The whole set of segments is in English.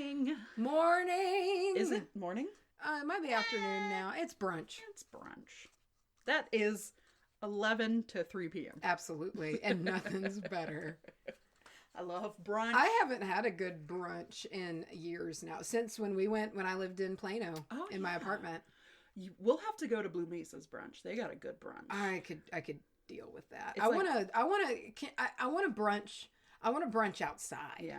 morning. Morning. Is it morning? It might be afternoon now. It's brunch. It's brunch. That is 11 to 3 p.m. Absolutely. And nothing's better. I love brunch. I haven't had a good brunch in years now. Since when I lived in Plano in my apartment. We'll have to go to Blue Mesa's brunch. They got a good brunch. I could deal with that. I want to brunch. I want to brunch outside. Yeah.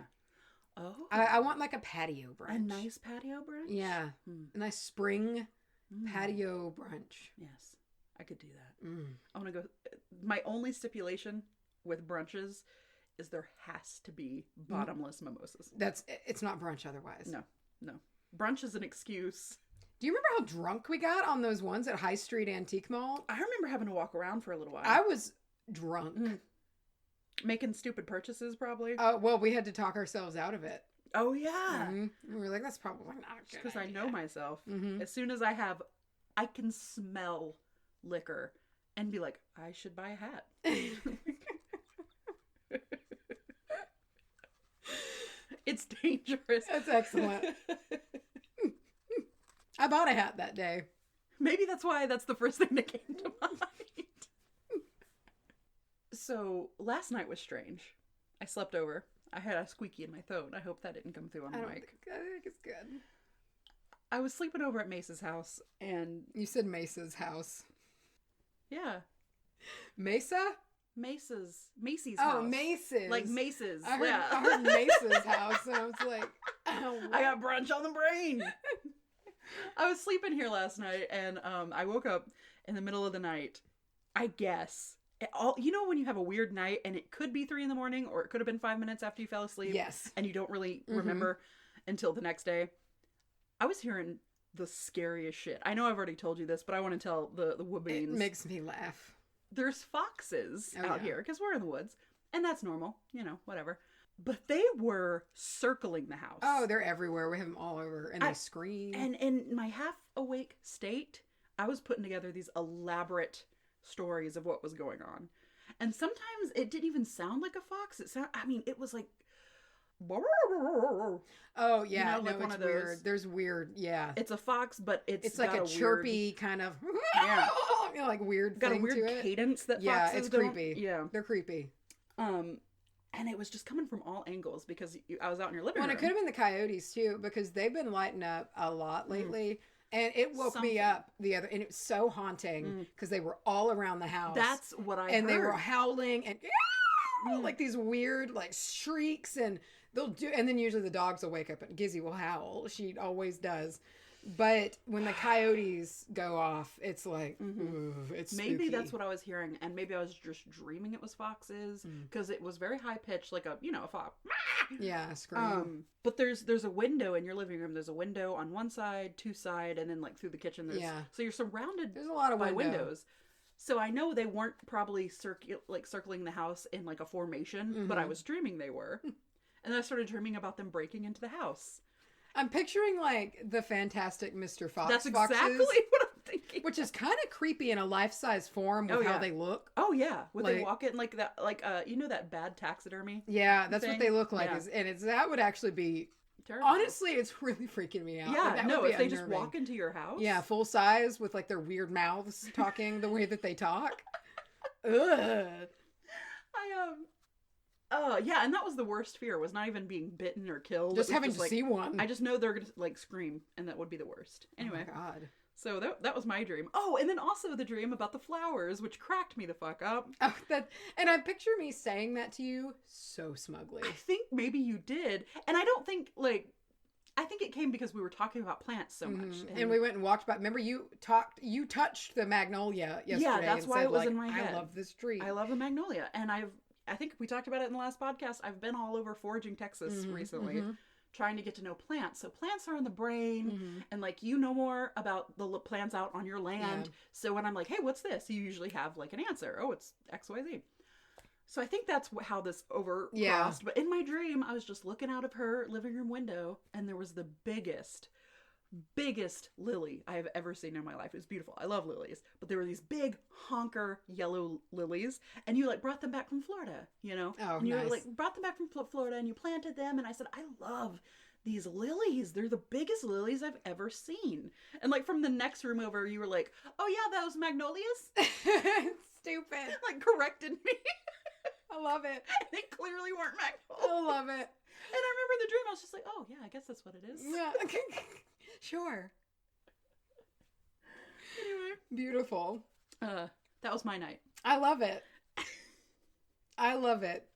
Oh. I want like a patio brunch. A nice patio brunch? Yeah. A nice spring patio brunch. Yes. I could do that. I want to go. My only stipulation with brunches is there has to be bottomless mimosas. It's not brunch otherwise. No. Brunch is an excuse. Do you remember how drunk we got on those ones at High Street Antique Mall? I remember having to walk around for a little while. I was drunk. Making stupid purchases, probably. Oh, well, we had to talk ourselves out of it. Oh, yeah. We were like, that's probably not a good Because idea. I know myself. As soon as I can smell liquor and be like, I should buy a hat. It's dangerous. That's excellent. I bought a hat that day. Maybe that's why that's the first thing that came to mind. So, last night was strange. I slept over. I had a squeaky in my throat. I hope that didn't come through on the mic. I think it's good. I was sleeping over at Mace's house, and... You said Mace's house. Yeah. Mesa? Mace's house. Oh, Mace's. Like Mace's. I heard Mace's house, and I was like... Oh, I got brunch on the brain! I was sleeping here last night, and I woke up in the middle of the night, I guess... You know when you have a weird night and it could be 3 a.m, or it could have been 5 minutes after you fell asleep? Yes. And you don't really remember until the next day? I was hearing the scariest shit. I know I've already told you this, but I want to tell the woobines. It makes me laugh. There's foxes out here because we're in the woods. And that's normal. Whatever. But they were circling the house. Oh, they're everywhere. We have them all over. And they scream. And in my half-awake state, I was putting together these elaborate... stories of what was going on. And sometimes it didn't even sound like a fox. It was like... Oh, yeah. Like one of those. Weird. There's weird, yeah. It's a fox, but it's like a chirpy kind of... Yeah. Like weird got thing a weird to it. cadence that yeah, foxes it's don't. creepy. Yeah. They're creepy. And it was just coming from all angles because I was out in your living room. And it could have been the coyotes, too, because they've been lighting up a lot lately. And it woke me up and it was so haunting because they were all around the house. That's what I heard. And they were howling and like these weird like shrieks, and and then usually the dogs will wake up and Gizzy will howl. She always does. But when the coyotes go off, it's like, ooh, it's maybe spooky. that's what I was hearing, and maybe I was just dreaming it was foxes because it was very high pitched, like a fox. Yeah, scream. But there's a window in your living room. There's a window on one side, two side, and then like through the kitchen. So you're surrounded. There's a lot of windows. So I know they weren't probably circling the house in like a formation, but I was dreaming they were, and I started dreaming about them breaking into the house. I'm picturing like the Fantastic Mr. Fox. That's exactly foxes, what I'm thinking. which is kind of creepy in a life-size form with how they look. Oh yeah, when they walk in like that, that bad taxidermy. Yeah, that's what they look like. Yeah. That would actually be terrible. Honestly, it's really freaking me out. Yeah, if they just walk into your house. Yeah, full size with like their weird mouths talking the way that they talk. Ugh. Yeah, and that was the worst fear, was not even being bitten or killed. Just having to see one. I just know they're going to, like, scream, and that would be the worst. Anyway. Oh, my God. So that was my dream. Oh, and then also the dream about the flowers, which cracked me the fuck up. Oh, and I picture me saying that to you so smugly. I think maybe you did. And I don't think, I think it came because we were talking about plants so much. And we went and walked by. Remember, you touched the magnolia yesterday. Yeah, that's why it was in my head. I love this tree. I love the magnolia. And I think we talked about it in the last podcast. I've been all over foraging Texas recently, trying to get to know plants. So plants are in the brain, and more about the plants out on your land. Yeah. So when I'm like, hey, what's this? You usually have like an answer. Oh, it's XYZ. So I think that's how this overcrossed. Yeah. But in my dream, I was just looking out of her living room window, and there was the biggest lily I have ever seen in my life. It was beautiful. I love lilies. But there were these big honker yellow lilies, and you brought them back from Florida, Oh, and you nice. brought them back from Florida, and you planted them, and I said, I love these lilies, they're the biggest lilies I've ever seen. And like from the next room over, you were like, oh yeah, those magnolias. Stupid. Like corrected me. I love it. They clearly weren't magnolias. I love it. And I remember the dream, I was just like, oh yeah, I guess that's what it is. Yeah. Sure. Anyway. Beautiful. That was my night. I love it. I love it.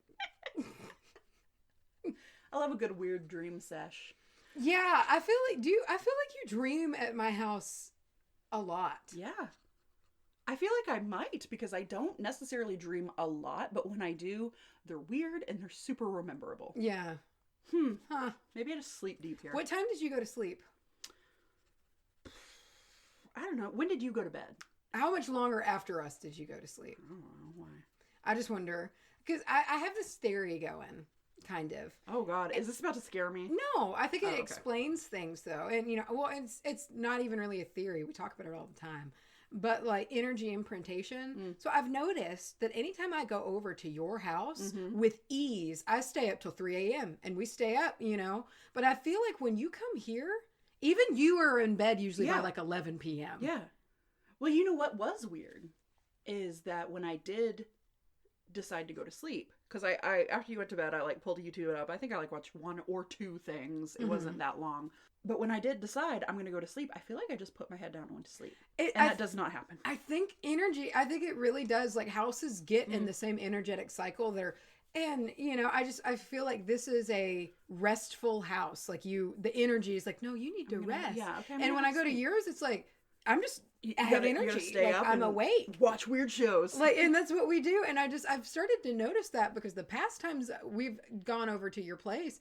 I love a good weird dream sesh. Yeah, I feel like you dream at my house a lot. Yeah. I feel like I might, because I don't necessarily dream a lot, but when I do, they're weird and they're super rememberable. Yeah. Huh. Maybe I just sleep deep here. What time did you go to sleep? I don't know. When did you go to bed? How much longer after us did you go to sleep? I don't know why. I just wonder. Because I have this theory going, kind of. Oh, God. Is this about to scare me? No, I think it okay. explains things, though. And, you know, well, it's not even really a theory. We talk about it all the time. But, like, energy imprintation. So I've noticed that anytime I go over to your house, with ease, I stay up till 3 a.m. And we stay up, you know. But I feel like when you come here, even you are in bed usually by, like, 11 p.m. Yeah. Well, you know what was weird is that when I did decide to go to sleep, because I after you went to bed, I like pulled YouTube up. I think I like watched 1 or 2 things. It wasn't that long. But when I did decide I'm going to go to sleep, I feel like I just put my head down and went to sleep. That does not happen. I think it really does. Like houses get in the same energetic cycle. And, you know, I feel like this is a restful house. Like the energy is like, no, you need to rest. Yeah. Okay. And when I go to yours, it's like, I have energy. You gotta stay like, up I'm awake. Watch weird shows. Like, and that's what we do. And I've started to notice that because the past times we've gone over to your place,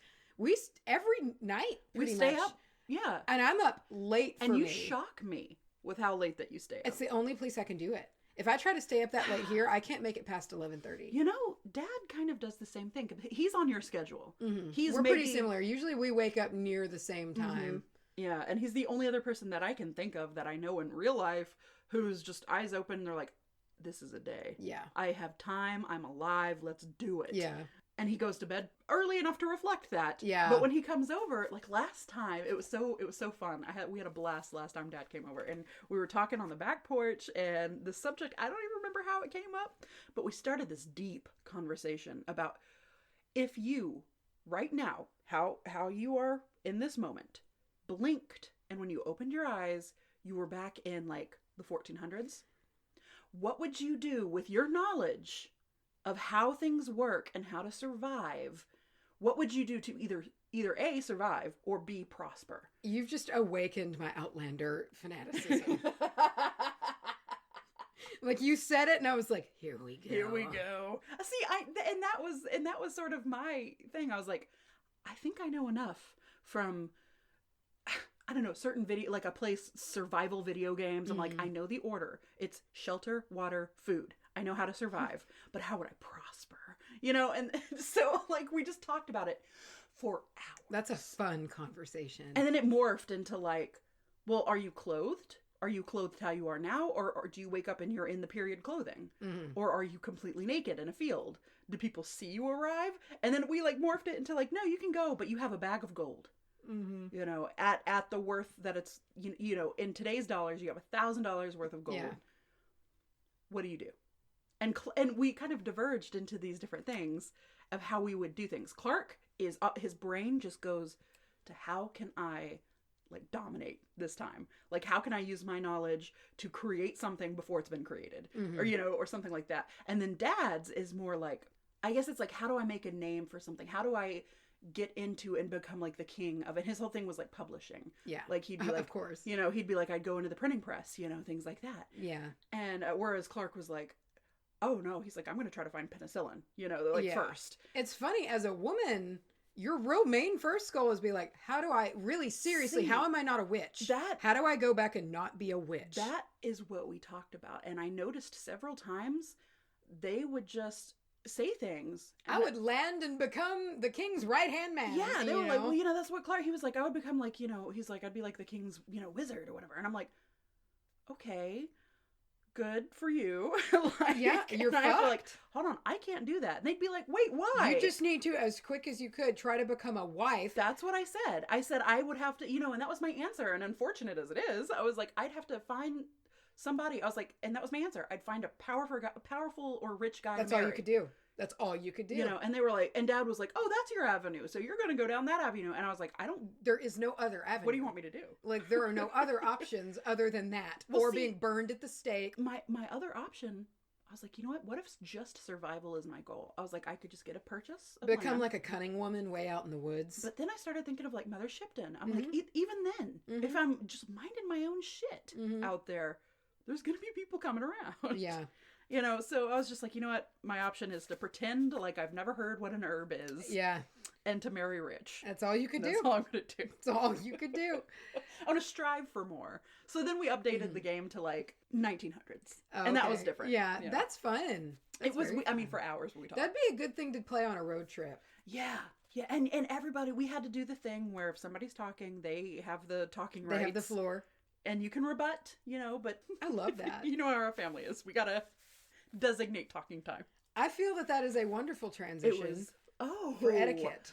every night we stay up. Yeah. And I'm up late and you shock me with how late that you stay up. It's the only place I can do it. If I try to stay up that late here, I can't make it past 11:30. You know, Dad kind of does the same thing. He's on your schedule. We're pretty similar. Usually we wake up near the same time. Yeah, and he's the only other person that I can think of that I know in real life who's just eyes open. They're like, this is a day. Yeah. I have time. I'm alive. Let's do it. Yeah. And he goes to bed early enough to reflect that. Yeah. But when he comes over, like last time, it was so fun. We had a blast last time Dad came over, and we were talking on the back porch, and the subject, I don't even remember how it came up, but we started this deep conversation about if you, right now, how you are in this moment, blinked, and when you opened your eyes, you were back in like the 1400s. What would you do with your knowledge of how things work and how to survive? What would you do to either A, survive, or B, prosper? You've just awakened my Outlander fanaticism. Like you said it and I was like, here we go. Here we go. See, and that was sort of my thing. I was like, I think I know enough from, I don't know, certain video, like I play survival video games. I'm like, I know the order. It's shelter, water, food. I know how to survive, but how would I prosper? You know, and so like we just talked about it for hours. That's a fun conversation. And then it morphed into like, well, are you clothed? Are you clothed how you are now? Or do you wake up and you're in the period clothing? Or are you completely naked in a field? Do people see you arrive? And then we like morphed it into like, no, you can go, but you have a bag of gold. You know, at the worth that it's, you know, in today's dollars, you have $1,000 worth of gold. Yeah. What do you do? And we kind of diverged into these different things of how we would do things. Clark is his brain just goes to how can I like dominate this time? Like how can I use my knowledge to create something before it's been created? Or, you know, or something like that. And then Dad's is more like, I guess it's like, how do I make a name for something? How do I get into and become like the king of it? His whole thing was like publishing. Yeah. Like he'd be like, of course, you know, he'd be like, I'd go into the printing press, you know, things like that. Yeah. And whereas Clark was like, oh no, he's like, I'm going to try to find penicillin, you know, like first. It's funny, as a woman, your real main first goal is be like, how do I really seriously, how am I not a witch? How do I go back and not be a witch? That is what we talked about. And I noticed several times they would just say things. I would land and become the king's right-hand man. Yeah, they were like, well, you know, that's what Clark, he was like, I would become like, you know, he's like, I'd be like the king's, you know, wizard or whatever. And I'm like, okay, good for you. Yeah, you're and I have to fucked. hold on, I can't do that. And they'd be like, wait, why? You just need to, as quick as you could, try to become a wife. That's what I said. I said I would have to, and that was my answer. And unfortunate as it is, I was like, I'd have to find somebody. I was like, and that was my answer. I'd find a powerful or rich guy. That's to marry. all you could do. That's all you could do. And they were like, and Dad was like, oh, that's your avenue. So you're going to go down that avenue. And I was like, there is no other avenue. What do you want me to do? Like, there are no other options other than that. Well, or being burned at the stake. My other option, I was like, you know what if just survival is my goal? I was like, I could just get a purchase. Become land. like a cunning woman way out in the woods. But then I started thinking of like Mother Shipton. I'm like, even then, if I'm just minding my own shit out there, there's going to be people coming around. Yeah. So I was just like, you know what? My option is to pretend like I've never heard what an herb is. Yeah. And to marry rich. That's all you could do. That's all I'm going to do. That's all you could do. I want to strive for more. So then we updated the game to like 1900s. Oh, and that was different. Yeah, that's fun. It was, for hours we talked. That'd be a good thing to play on a road trip. Yeah. Yeah. And everybody, we had to do the thing where if somebody's talking, they have the talking rights. They have the floor. And you can rebut, but. I love that. You know how our family is. We got to designate talking time. I feel that is a wonderful transition. It was, for etiquette.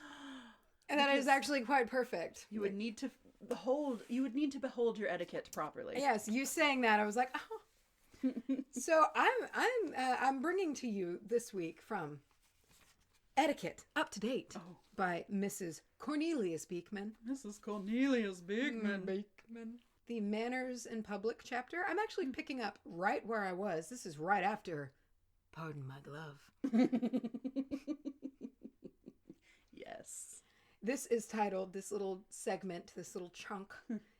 And that is actually quite perfect. You would need to behold your etiquette properly. Yes, you saying that, I was like, oh. So I'm bringing to you this week from Etiquette Up to Date by Mrs. Cornelius Beekman. Mrs. Cornelius Beekman. The Manners in Public chapter. I'm actually picking up right where I was. This is right after Pardon My Glove. Yes. This is titled, this little segment, this little chunk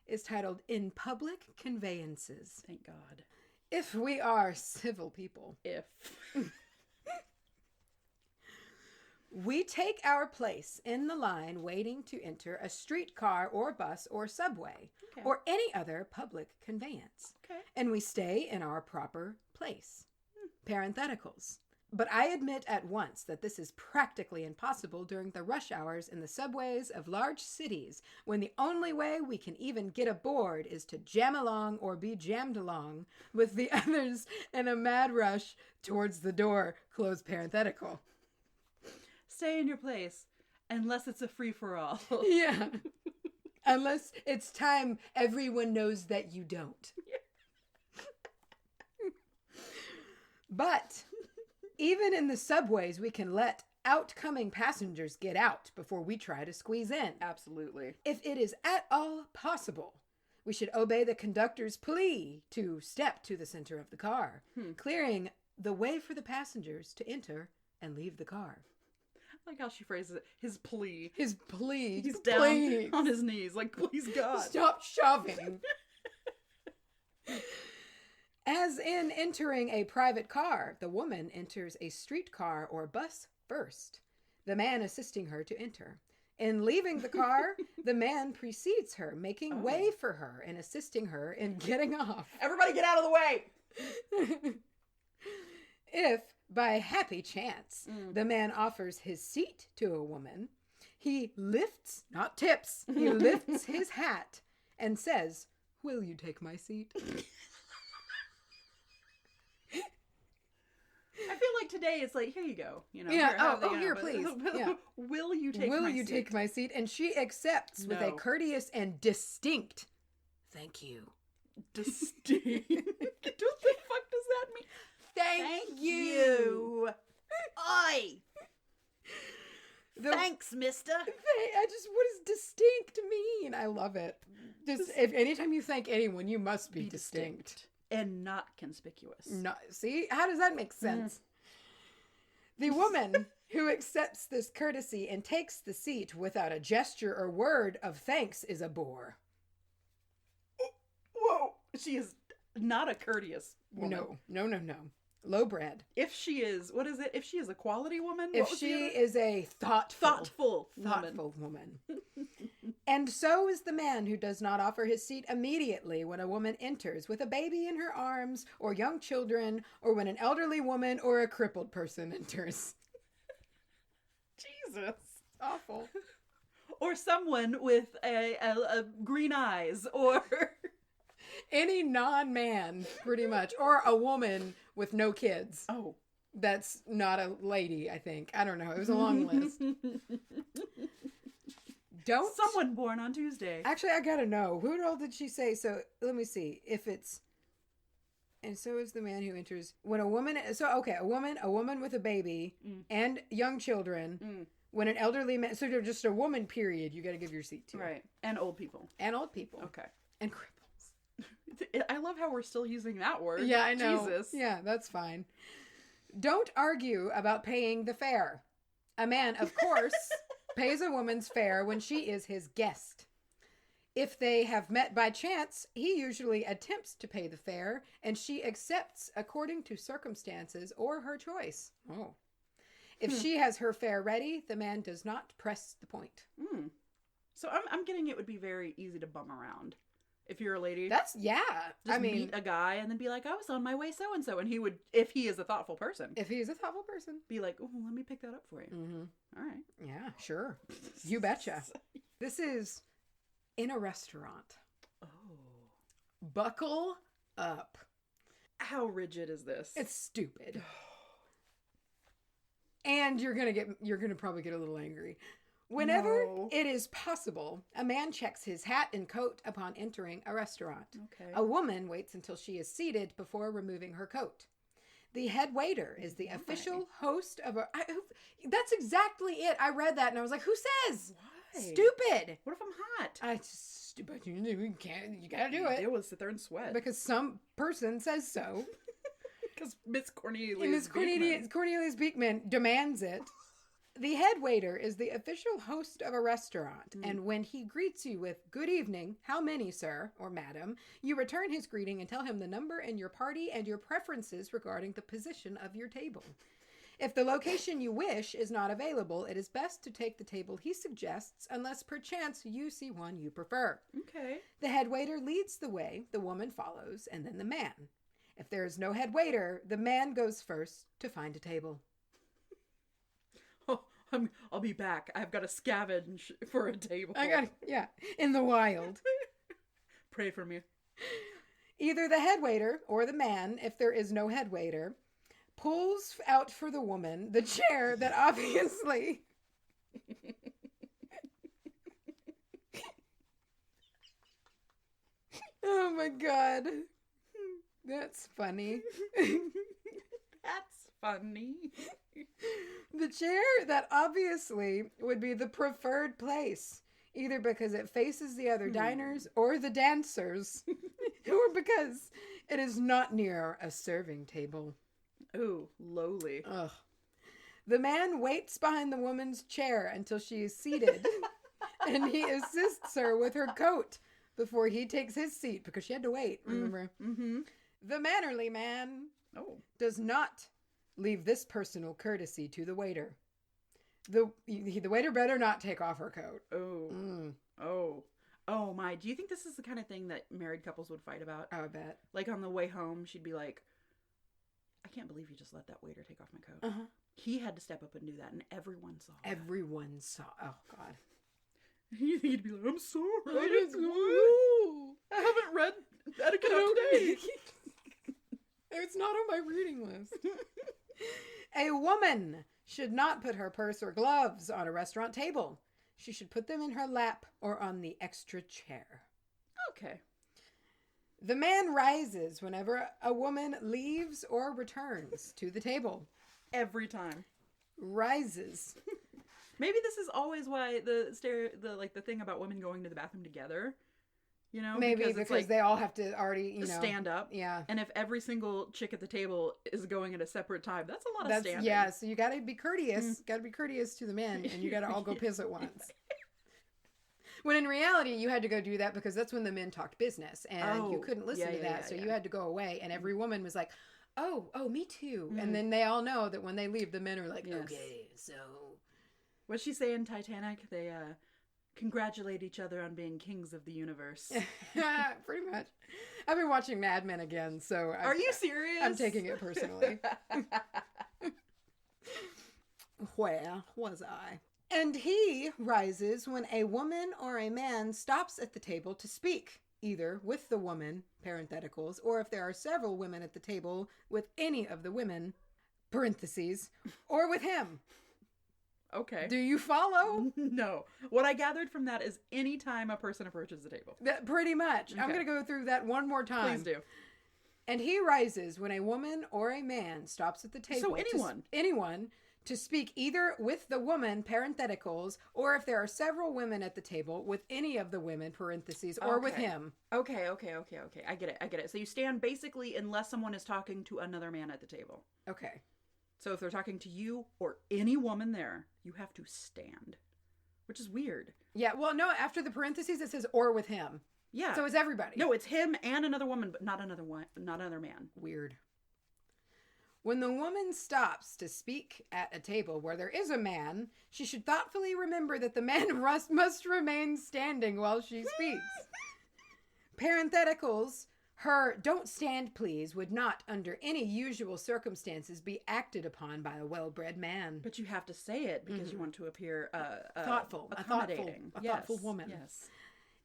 is titled In Public Conveyances. Thank God. If we are civil people. If. We take our place in the line waiting to enter a streetcar or bus or subway or any other public conveyance. Okay. And we stay in our proper place. Parentheticals. But I admit at once that this is practically impossible during the rush hours in the subways of large cities when the only way we can even get aboard is to jam along or be jammed along with the others in a mad rush towards the door. Close parenthetical. Stay in your place, unless it's a free-for-all. Yeah. Unless it's time everyone knows that you don't. But even in the subways, we can let outcoming passengers get out before we try to squeeze in. Absolutely. If it is at all possible, we should obey the conductor's plea to step to the center of the car, clearing the way for the passengers to enter and leave the car. I like how she phrases it. His plea. His plea. He's down on his knees, like, please God. Stop shoving. As in entering a private car, the woman enters a streetcar or bus first, the man assisting her to enter. In leaving the car, the man precedes her, making way for her and assisting her in getting off. Everybody get out of the way! If, by happy chance, the man offers his seat to a woman, he lifts, not tips, he lifts his hat and says, "Will you take my seat?" I feel like today it's like, here you go. Here, please. Yeah. Will you take my seat? Will you take my seat? And she accepts with a courteous and distinct thank you. Distinct? What the fuck does that mean? Thank you. Oi. Thanks, mister. What does distinct mean? I love it. Just if anytime you thank anyone, you must be distinct. And not conspicuous. No, see? How does that make sense? The woman who accepts this courtesy and takes the seat without a gesture or word of thanks is a bore. Whoa. She is not a courteous woman. No. Lowbred. If she is, what is it? If she is a quality woman? If she is a thoughtful woman. And so is the man who does not offer his seat immediately when a woman enters with a baby in her arms or young children or when an elderly woman or a crippled person enters. Jesus. Awful. Or someone with a green eyes or... any non-man, pretty much, or a woman with no kids. Oh. That's not a lady, I think. I don't know. It was a long list. Don't. Someone born on Tuesday. Actually, I gotta know. Who all did she say? So let me see. If it's. And so is the man who enters. When a woman. So, okay. A woman with a baby and young children. When an elderly man. So, just a woman, period, you gotta give your seat to. Right. And old people. And old people. Okay. And cripples. I love how we're still using that word. Yeah, I know. Jesus. Yeah, that's fine. Don't argue about paying the fare. A man, of course, pays a woman's fare when she is his guest. If they have met by chance, he usually attempts to pay the fare, and she accepts according to circumstances or her choice. Oh. If she has her fare ready, the man does not press the point. So I'm getting it would be very easy to bum around. If you're a lady. Just meet a guy and then be like, I was on my way so-and-so. And he would, if he is a thoughtful person. If he is a thoughtful person. Be like, oh, let me pick that up for you. All right. Yeah, sure. You betcha. This is in a restaurant. Oh. Buckle up. How rigid is this? It's stupid. And you're gonna probably get a little angry. Whenever it is possible, a man checks his hat and coat upon entering a restaurant. Okay. A woman waits until she is seated before removing her coat. The head waiter is the official host of a... that's exactly it. I read that and I was like, who says? Why? Stupid. What if I'm hot? It's stupid. You gotta do it. They will sit there and sweat. Because some person says so. Because Miss Cornelius Beekman demands it. The head waiter is the official host of a restaurant, and when he greets you with, "Good evening, how many, sir?" or "Madam," you return his greeting and tell him the number in your party and your preferences regarding the position of your table. If the location you wish is not available, it is best to take the table he suggests, unless perchance you see one you prefer. Okay. The head waiter leads the way, the woman follows, and then the man. If there is no head waiter, the man goes first to find a table. I'll be back. I've got to scavenge for a table. In the wild. Pray for me. Either the head waiter or the man, if there is no head waiter, pulls out for the woman the chair that obviously... Oh my God. That's funny. That's funny. The chair that obviously would be the preferred place, either because it faces the other diners or the dancers, or because it is not near a serving table. Ooh, lowly. Ugh. The man waits behind the woman's chair until she is seated, and he assists her with her coat before he takes his seat, because she had to wait, remember? The mannerly man does not leave this personal courtesy to the waiter. The waiter better not take off her coat. Oh my. Do you think this is the kind of thing that married couples would fight about? I bet. Like on the way home, she'd be like, I can't believe you just let that waiter take off my coat. He had to step up and do that, and everyone saw that. Everyone saw. Oh, God. He'd be like, I'm sorry. I haven't read Etiquette today. It's not on my reading list. A woman should not put her purse or gloves on a restaurant table. She should put them in her lap or on the extra chair. Okay. The man rises whenever a woman leaves or returns to the table. Every time. Rises. Maybe this is always why the thing about women going to the bathroom together. You know, maybe because like, they all have to already, stand up. Yeah. And if every single chick at the table is going at a separate time, that's a lot of standing. Yeah, so you got to be courteous. Got to be courteous to the men, and you got to all go piss at once. When in reality, you had to go do that because that's when the men talked business, and you couldn't listen to that, so you had to go away, and every woman was like, oh, me too. And then they all know that when they leave, the men are like, okay, so... What'd she say in Titanic? They, congratulate each other on being kings of the universe. Pretty much. I've been watching Mad Men again, so... Are you serious? I'm taking it personally. Where was I? And he rises when a woman or a man stops at the table to speak, either with the woman, parentheticals, or if there are several women at the table, with any of the women, parentheses, or with him. Okay. Do you follow? No. What I gathered from that is anytime a person approaches the table. That, pretty much. Okay. I'm going to go through that one more time. Please do. And he rises when a woman or a man stops at the table. So anyone. Anyone to speak either with the woman, parentheticals, or if there are several women at the table, with any of the women, parentheses, or with him. Okay. I get it. So you stand basically unless someone is talking to another man at the table. Okay. So if they're talking to you or any woman there, you have to stand, which is weird. Yeah, well, no, after the parentheses, it says, or with him. Yeah. So it's everybody. No, it's him and another woman, but not another man. Weird. When the woman stops to speak at a table where there is a man, she should thoughtfully remember that the man must remain standing while she speaks. Parentheticals, her "don't stand please" would not, under any usual circumstances, be acted upon by a well-bred man. But you have to say it because you want to appear thoughtful, accommodating. a thoughtful woman. Yes.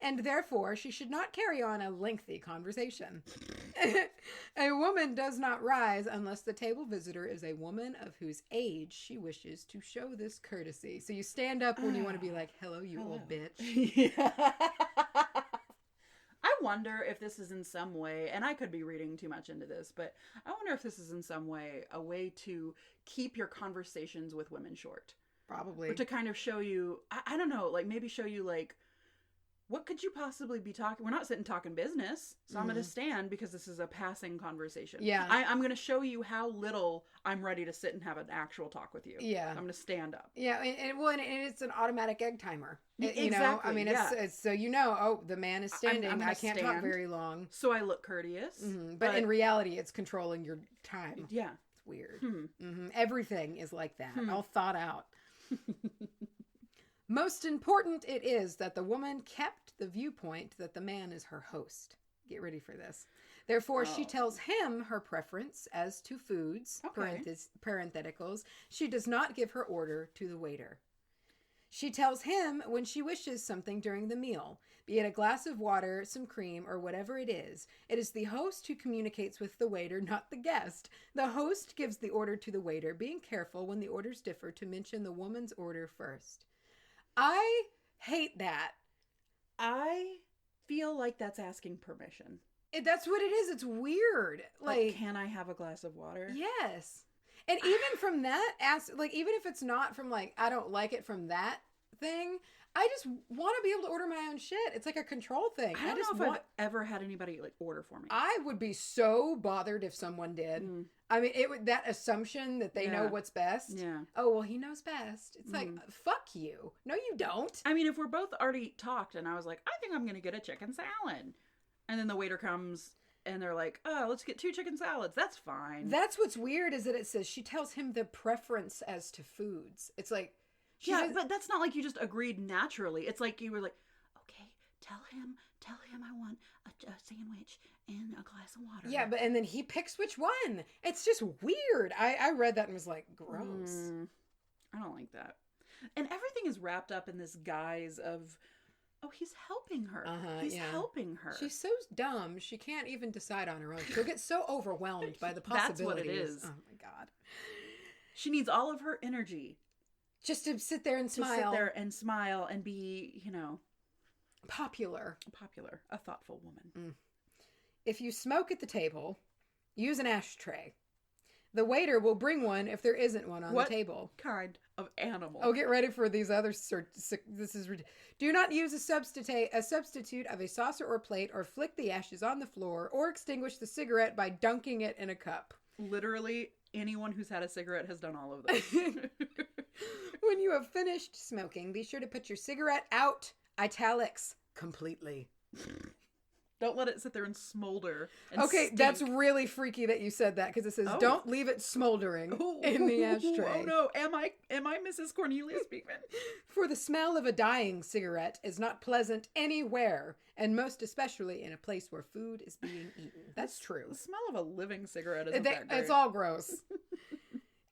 And therefore, she should not carry on a lengthy conversation. A woman does not rise unless the table visitor is a woman of whose age she wishes to show this courtesy. So you stand up when you want to be like, hello, you old bitch. Yeah. I wonder if this is in some way, and I could be reading too much into this, but I wonder if this is in some way a way to keep your conversations with women short. Probably. Or to kind of show you, I don't know, like maybe show you like, what could you possibly be talking? We're not sitting talking business, so I'm going to stand because this is a passing conversation. Yeah. I'm going to show you how little I'm ready to sit and have an actual talk with you. Yeah. I'm going to stand up. Yeah, and it's an automatic egg timer. Exactly. You know, I mean, it's so the man is standing. I can't talk very long. So I look courteous. But in reality, it's controlling your time. Yeah. It's weird. Everything is like that, all thought out. Most important it is that the woman kept the viewpoint that the man is her host. Get ready for this. Therefore, she tells him her preference as to foods, parentheticals. She does not give her order to the waiter. She tells him when she wishes something during the meal, be it a glass of water, some cream, or whatever it is. It is the host who communicates with the waiter, not the guest. The host gives the order to the waiter, being careful when the orders differ to mention the woman's order first. I hate that. I feel like that's asking permission. That's what it is. It's weird. Like, can I have a glass of water? Yes. And even from that, even if it's not from like, I don't like it from that thing, I just want to be able to order my own shit. It's like a control thing. I don't know if I've ever had anybody like order for me. I would be so bothered if someone did. I mean, that assumption that they know what's best. Yeah. Oh, well, he knows best. It's like, fuck you. No, you don't. I mean, if we're both already talked and I was like, I think I'm going to get a chicken salad. And then the waiter comes and they're like, oh, let's get 2 chicken salads. That's fine. That's what's weird is that it says she tells him the preference as to foods. It's like, but that's not like you just agreed naturally. It's like you were like, okay, tell him I want a sandwich and a glass of water. Yeah, and then he picks which one. It's just weird. I read that and was like, gross. I don't like that. And everything is wrapped up in this guise of, oh, he's helping her. He's helping her. She's so dumb, she can't even decide on her own. She'll get so overwhelmed by the possibilities. That's what it is. Oh my God. She needs all of her energy. Just to sit there and smile. To sit there and smile and be, popular. A thoughtful woman. If you smoke at the table, use an ashtray. The waiter will bring one if there isn't one on the table. What kind of animal? Oh, get ready for these other this is do not use a substitute of a saucer or plate, or flick the ashes on the floor, or extinguish the cigarette by dunking it in a cup. Literally, anyone who's had a cigarette has done all of this. When you have finished smoking, be sure to put your cigarette out, italics, completely. Don't let it sit there and smolder. And stink. That's really freaky that you said that, because it says don't leave it smoldering in the ashtray. Oh no, am I Mrs. Cornelia Speakman? For the smell of a dying cigarette is not pleasant anywhere, and most especially in a place where food is being eaten. That's true. The smell of a living cigarette isn't that great. It's all gross.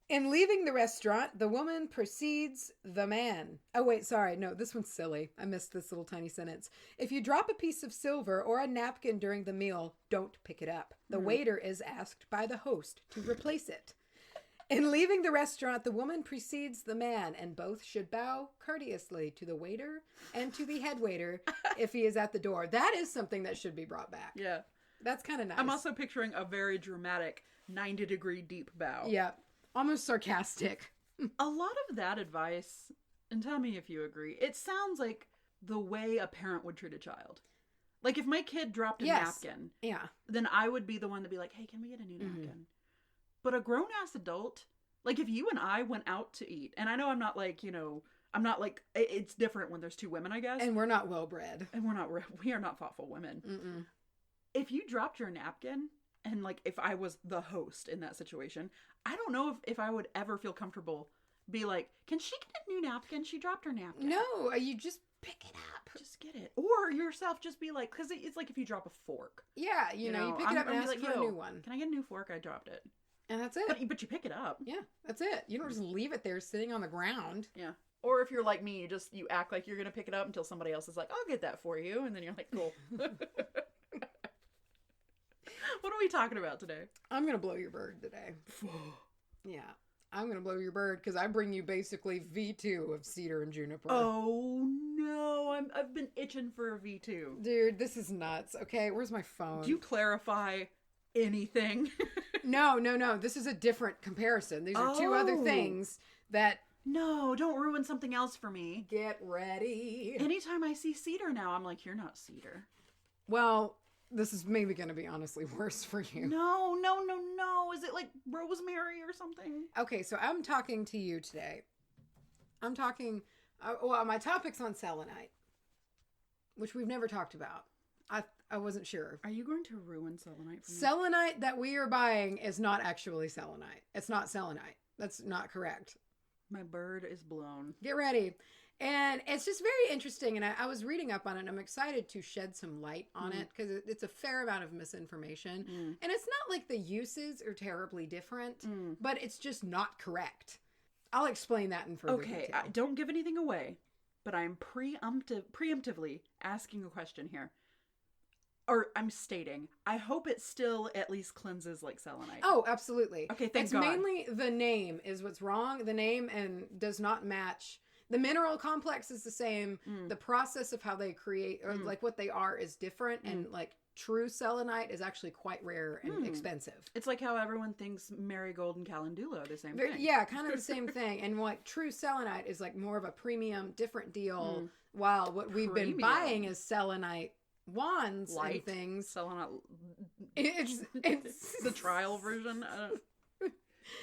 In leaving the restaurant, the woman precedes the man. Oh, wait, sorry. No, this one's silly. I missed this little tiny sentence. If you drop a piece of silver or a napkin during the meal, don't pick it up. The waiter is asked by the host to replace it. In leaving the restaurant, the woman precedes the man, and both should bow courteously to the waiter and to the head waiter if he is at the door. That is something that should be brought back. Yeah. That's kind of nice. I'm also picturing a very dramatic 90-degree deep bow. Yeah. Almost sarcastic. A lot of that advice, and tell me if you agree, it sounds like the way a parent would treat a child. Like if my kid dropped a napkin, then I would be the one to be like, hey, can we get a new napkin? But a grown-ass adult, like if you and I went out to eat, and I know I'm not like, it's different when there's two women, I guess. And we're not well-bred. And we are not thoughtful women. Mm-mm. If you dropped your napkin, and like if I was the host in that situation, I don't know if I would ever feel comfortable be like, can she get a new napkin? She dropped her napkin. No, you just pick it up. Just get it. Or yourself just be like, because it's like if you drop a fork. Yeah, you pick it up and ask for a new one. Can I get a new fork? I dropped it. And that's it. But you pick it up. Yeah, that's it. You don't just leave it there sitting on the ground. Yeah. Or if you're like me, you act like you're going to pick it up until somebody else is like, I'll get that for you. And then you're like, cool. What are we talking about today? I'm going to blow your bird today. Yeah. I'm going to blow your bird because I bring you basically V2 of cedar and juniper. Oh, no. I've been itching for a V2. Dude, this is nuts. Okay, where's my phone? Do you clarify anything? No. This is a different comparison. These are two other things that... No, don't ruin something else for me. Get ready. Anytime I see cedar now, I'm like, you're not cedar. Well... This is maybe going to be honestly worse for you. No. Is it like rosemary or something? Okay, so I'm talking to you today. I'm talking... my topic's on selenite, which we've never talked about. I wasn't sure. Are you going to ruin selenite for me? Selenite that we are buying is not actually selenite. It's not selenite. That's not correct. My bird is blown. Get ready. And it's just very interesting, and I was reading up on it, and I'm excited to shed some light on it, because it's a fair amount of misinformation. And it's not like the uses are terribly different, but it's just not correct. I'll explain that in further detail. Don't give anything away, but I'm preemptively asking a question here. Or I'm stating, I hope it still at least cleanses like selenite. Oh, absolutely. Okay, thank God. It's mainly the name is what's wrong. The name and does not match... The mineral complex is the same. The process of how they create, or like what they are, is different. And like true selenite is actually quite rare and expensive. It's like how everyone thinks marigold and calendula are the same thing. Yeah, kind of the same thing. And like true selenite is like more of a premium, different deal. While what we've been buying is selenite wands and things. Selenite. It's the trial version.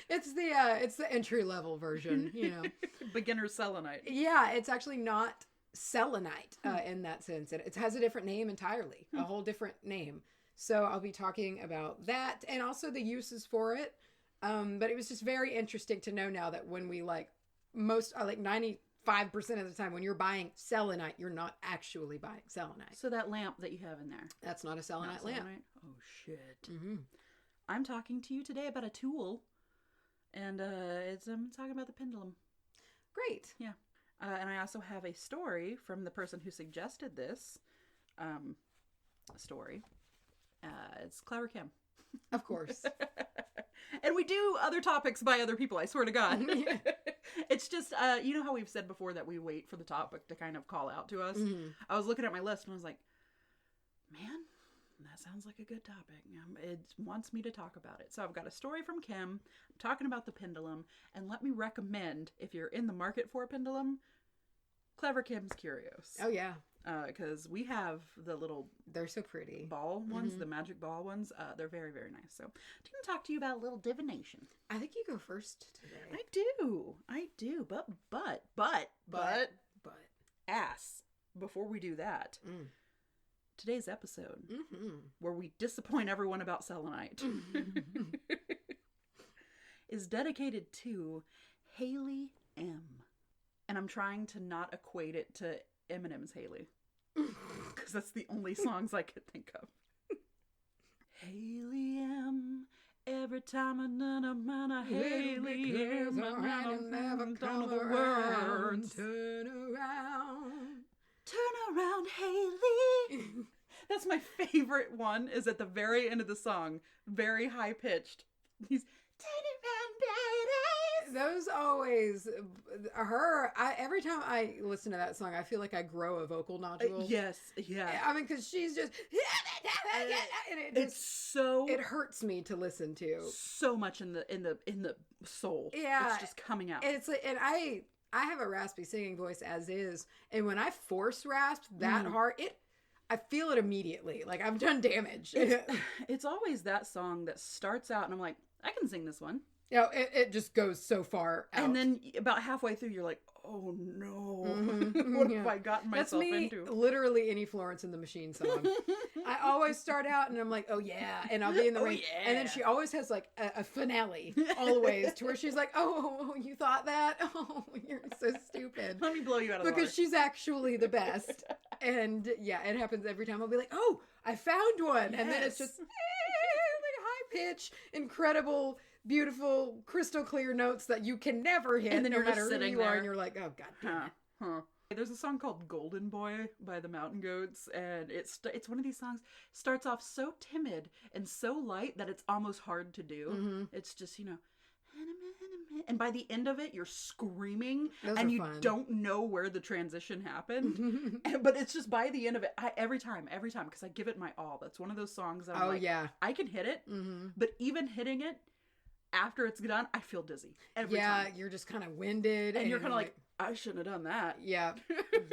It's the entry level version, Beginner selenite. Yeah, it's actually not selenite in that sense. It has a different name entirely, a whole different name. So I'll be talking about that and also the uses for it. But it was just very interesting to know now that when we 95% of the time when you're buying selenite, you're not actually buying selenite. So that lamp that you have in there. That's not a selenite lamp. Oh, shit. Mm-hmm. I'm talking to you today about a tool. And I'm talking about the pendulum. Great. Yeah. And I also have a story from the person who suggested this story. It's Clever Kim. Of course. And we do other topics by other people, I swear to God. It's just, you know how we've said before that we wait for the topic to kind of call out to us? Mm-hmm. I was looking at my list and I was like, man, that sounds like a good topic. It wants me to talk about it. So I've got a story from Kim. I'm talking about the pendulum. And let me recommend, if you're in the market for a pendulum, CleverKimsCurios. Oh, yeah. Because we have the little... They're so pretty. Ball ones, the magic ball ones. They're very, very nice. So I'm going to talk to you about a little divination. I think you go first today. I do. But ass, before we do that... Today's episode, where we disappoint everyone about selenite, is dedicated to Haley M. And I'm trying to not equate it to Eminem's Haley, because that's the only songs I could think of. Haley M. Every time I Haley, never come the around. words. Turn around. Turn around, Haley. That's my favorite one, is at the very end of the song. Very high pitched. He's turn around, Those always, every time I listen to that song, I feel like I grow a vocal nodule. Yes, yeah. I mean, because she's just, and it hurts me to listen to. So much in the soul. Yeah. It's just coming out. It's like, and I have a raspy singing voice as is, and when I force rasp that hard, I feel it immediately. Like I've done damage. It's always that song that starts out and I'm like, I can sing this one. You know, it just goes so far out. And then about halfway through, you're like, oh no, what have I gotten myself into? Literally any Florence and the Machine song. I always start out and I'm like, oh yeah, and I'll be in the ring. Yeah. And then she always has like a finale always to where she's like, oh, you thought that? Oh, you're so stupid. Let me blow you out of the water. Because she's actually the best. And yeah, it happens every time. I'll be like, oh, I found one. Yes. And then it's just like high pitch, incredible, beautiful, crystal clear notes that you can never hit, and then no you're matter just who sitting you there. are, and you're like, oh god damn it. There's a song called Golden Boy by the Mountain Goats, and it's one of these songs, starts off so timid and so light that it's almost hard to do. It's just, and by the end of it, you're screaming. Those and are you fun. Don't know where the transition happened. But it's just by the end of it, every time, because I give it my all. That's one of those songs that I'm like, yeah, I can hit it, but even hitting it, after it's done, I feel dizzy every time. You're just kind of winded. And you're kind of like, I shouldn't have done that. Yeah.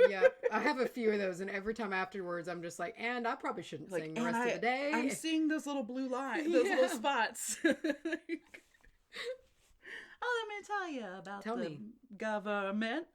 Yeah. I have a few of those, and every time afterwards, I'm just like, and I probably shouldn't sing the rest of the day. I'm seeing those little blue lines, those little spots. Oh, let me tell you about the government.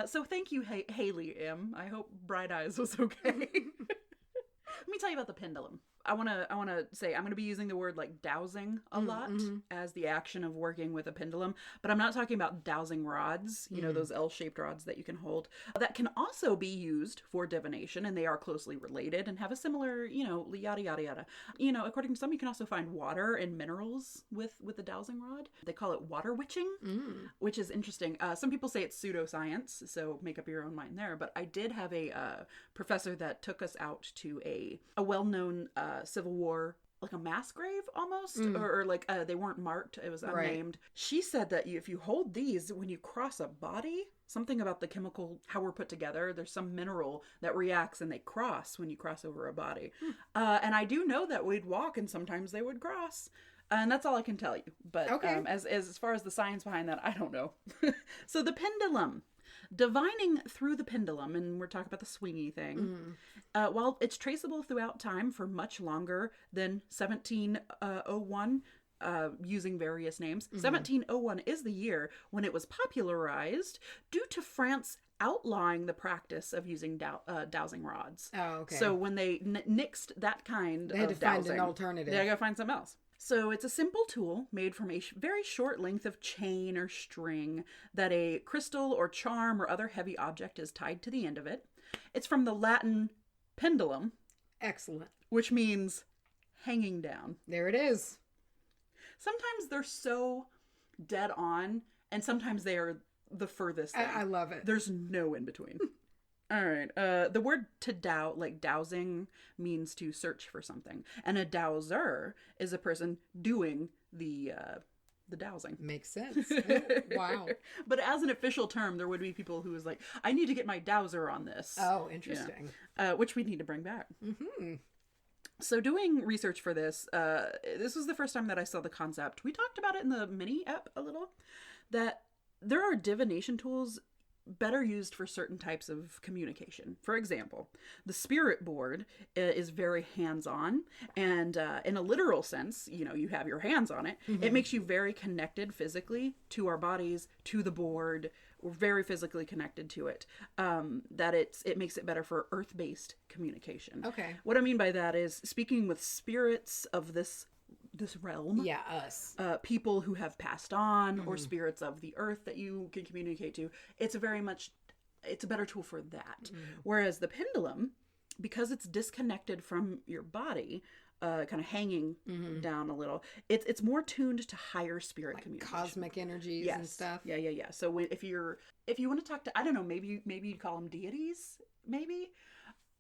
So thank you, Haley M. I hope Bright Eyes was okay. Let me tell you about the pendulum. I want to say I'm going to be using the word like dowsing a lot as the action of working with a pendulum, but I'm not talking about dowsing rods, you know, those L-shaped rods that you can hold. That can also be used for divination, and they are closely related and have a similar, yada, yada, yada. According to some, you can also find water and minerals with the dowsing rod. They call it water witching, which is interesting. Some people say it's pseudoscience, so make up your own mind there, but I did have a professor that took us out to a well-known Civil War, like a mass grave almost, or like they weren't marked, it was unnamed. Right. She said that if you hold these when you cross a body, something about the chemical, how we're put together, there's some mineral that reacts and they cross when you cross over a body. And I do know that we'd walk and sometimes they would cross. And that's all I can tell you. But okay. As far as the science behind that, I don't know. So the pendulum. Divining through the pendulum, and we're talking about the swingy thing, while it's traceable throughout time for much longer than 1701, using various names, 1701 is the year when it was popularized due to France outlawing the practice of using dowsing rods. Oh, okay. So when they nixed that kind they had to find an alternative. They had to find something else. So it's a simple tool made from a very short length of chain or string that a crystal or charm or other heavy object is tied to the end of it. It's from the Latin pendulum. Excellent. Which means hanging down. There it is. Sometimes they're so dead on, and sometimes they are the furthest thing. I love it. There's no in between. All right. The word to dow, like dowsing, means to search for something. And a dowser is a person doing the dowsing. Makes sense. Wow. But as an official term, there would be people who was like, I need to get my dowser on this. Oh, interesting. Which we need to bring back. So doing research for this, this was the first time that I saw the concept. We talked about it in the mini ep a little, that there are divination tools better used for certain types of communication. For example, the spirit board is very hands-on, and in a literal sense, you have your hands on it. It makes you very connected physically to our bodies, to the board. We're very physically connected to it. That it makes it better for earth-based communication. Okay. What I mean by that is speaking with spirits of this realm. Yeah, us. People who have passed on, or spirits of the earth that you can communicate to. It's a better tool for that. Whereas the pendulum, because it's disconnected from your body, kind of hanging down a little. It's more tuned to higher spirit communication. Cosmic energies and stuff. Yeah. So if you want to talk to, I don't know, maybe you'd call them deities, maybe,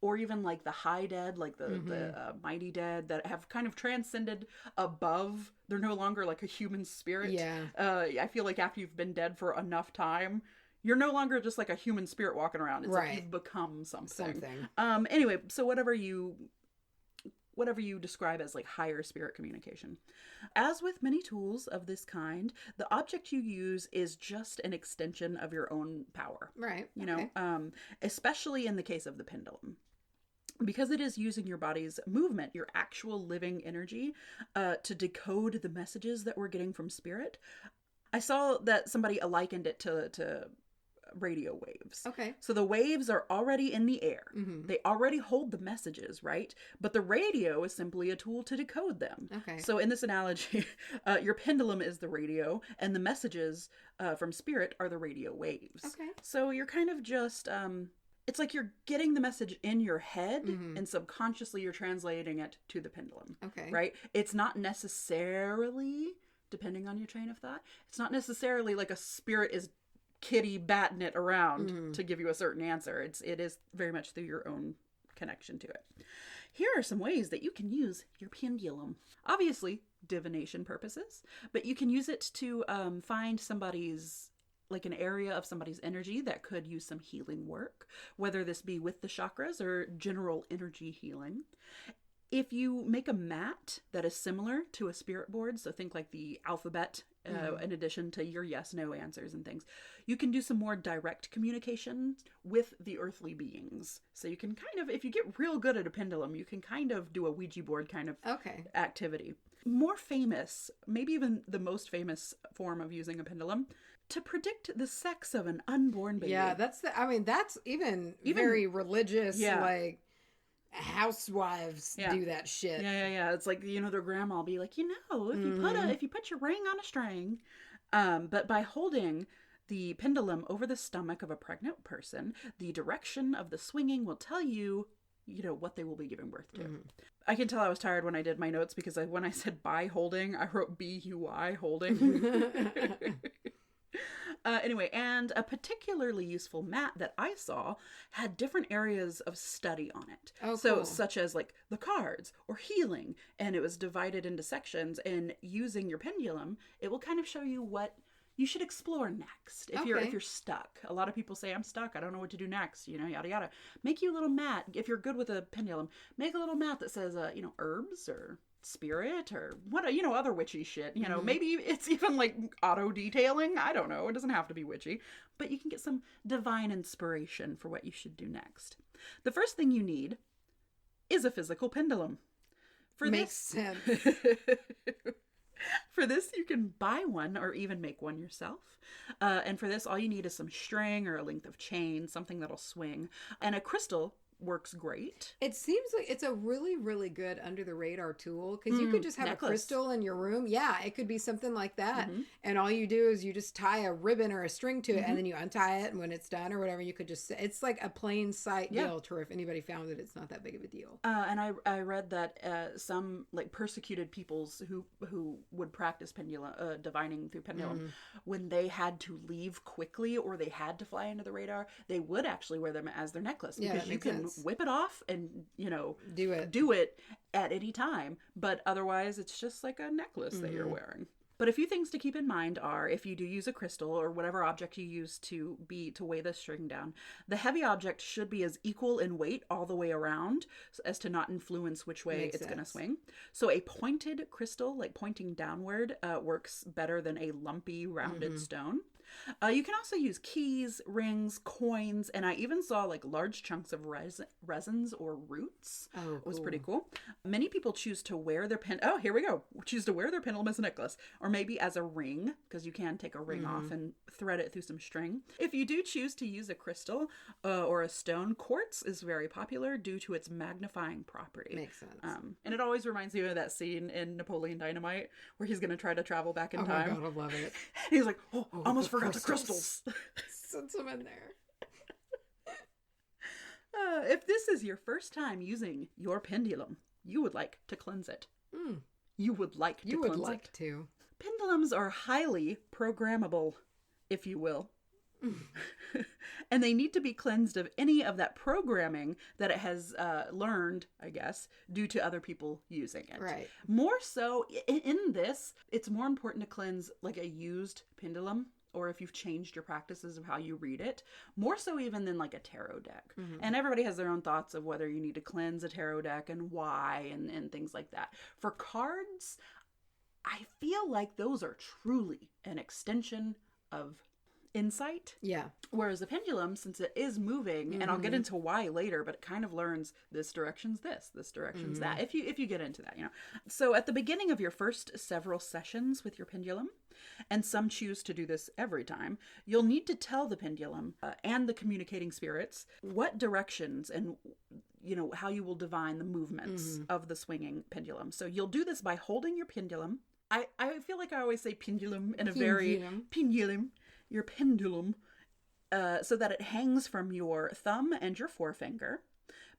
or even like the high dead, like the mighty dead that have kind of transcended above. They're no longer like a human spirit. Yeah. I feel like after you've been dead for enough time, you're no longer just like a human spirit walking around. It's like you've become something. Anyway, so whatever you describe as like higher spirit communication. As with many tools of this kind, the object you use is just an extension of your own power. Right. You know, especially in the case of the pendulum. Because it is using your body's movement, your actual living energy, to decode the messages that we're getting from spirit. I saw that somebody likened it to radio waves. Okay. So the waves are already in the air. They already hold the messages, right? But the radio is simply a tool to decode them. Okay. So in this analogy, your pendulum is the radio, and the messages from spirit are the radio waves. Okay. So you're kind of just, it's like you're getting the message in your head, and subconsciously you're translating it to the pendulum. Okay. Right? It's not necessarily, depending on your train of thought, it's not necessarily like a spirit is kitty batting it around to give you a certain answer. It is very much through your own connection to it. Here are some ways that you can use your pendulum. Obviously, divination purposes, but you can use it to find somebody's, like an area of somebody's energy that could use some healing work, whether this be with the chakras or general energy healing. If you make a mat that is similar to a spirit board, so think like the alphabet, in addition to your yes, no answers and things, you can do some more direct communication with the earthly beings. So you can kind of, if you get real good at a pendulum, you can kind of do a Ouija board kind of activity. More famous, maybe even the most famous form of using a pendulum, to predict the sex of an unborn baby. Yeah, that's even very religious, like housewives do that shit. Yeah. It's like, you know, their grandma will be like, you know, if you put your ring on a string, but by holding the pendulum over the stomach of a pregnant person, the direction of the swinging will tell you, you know, what they will be giving birth to. I can tell I was tired when I did my notes because when I said by holding, I wrote B-U-I, holding. Anyway, and a particularly useful mat that I saw had different areas of study on it. So, such as like the cards or healing, and it was divided into sections, and using your pendulum, it will kind of show you what you should explore next. If you're stuck. A lot of people say, I'm stuck, I don't know what to do next, you know, yada yada. Make you a little mat. If you're good with a pendulum, make a little mat that says, you know, herbs or spirit or what, you know, other witchy shit, you know, maybe it's even like auto detailing, I don't know, it doesn't have to be witchy, but you can get some divine inspiration for what you should do next. The first thing you need is a physical pendulum. Makes sense. For this, you can buy one or even make one yourself. And for this, all you need is some string or a length of chain, something that'll swing, and a crystal works great. It seems like it's a really, really good under the radar tool because you could just have necklace. A crystal in your room. Yeah, it could be something like that. And all you do is you just tie a ribbon or a string to it and then you untie it, and when it's done or whatever, you could just, it's like a plain sight deal to if anybody found it, it's not that big of a deal. And I read that some like persecuted peoples who would practice pendulum, divining through pendulum, when they had to leave quickly or they had to fly into the radar, they would actually wear them as their necklace because you can whip it off and, you know, do it at any time, but otherwise it's just like a necklace that you're wearing. But a few things to keep in mind are, if you do use a crystal or whatever object you use to weigh the string down, the heavy object should be as equal in weight all the way around as to not influence which way it's going to swing. So a pointed crystal, like pointing downward, works better than a lumpy rounded stone. You can also use keys, rings, coins, and I even saw like large chunks of resins or roots. It was pretty cool. Many people choose to wear their choose to wear their pendulum as a necklace, or maybe as a ring, because you can take a ring off and thread it through some string. If you do choose to use a crystal or a stone, quartz is very popular due to its magnifying property. Makes sense. And it always reminds me of that scene in Napoleon Dynamite where he's going to try to travel back in time. Oh my God, I love it. He's like, almost forgot the crystals. Send some in there. If this is your first time using your pendulum, you would like to cleanse it. Mm. You would like to You cleanse would like it. to. Pendulums are highly programmable, if you will. And they need to be cleansed of any of that programming that it has learned, I guess, due to other people using it. Right. More so, in this, it's more important to cleanse like a used pendulum, or if you've changed your practices of how you read it, more so even than like a tarot deck. Mm-hmm. And everybody has their own thoughts of whether you need to cleanse a tarot deck and why and things like that. For cards, I feel like those are truly an extension of insight. Yeah. Whereas the pendulum, since it is moving, and I'll get into why later, but it kind of learns this direction's this direction's that, if you get into that, you know. So at the beginning of your first several sessions with your pendulum, and some choose to do this every time, you'll need to tell the pendulum and the communicating spirits what directions and, you know, how you will divine the movements of the swinging pendulum. So you'll do this by holding your pendulum. I feel like I always say pendulum in a very pendulum. Your pendulum, so that it hangs from your thumb and your forefinger.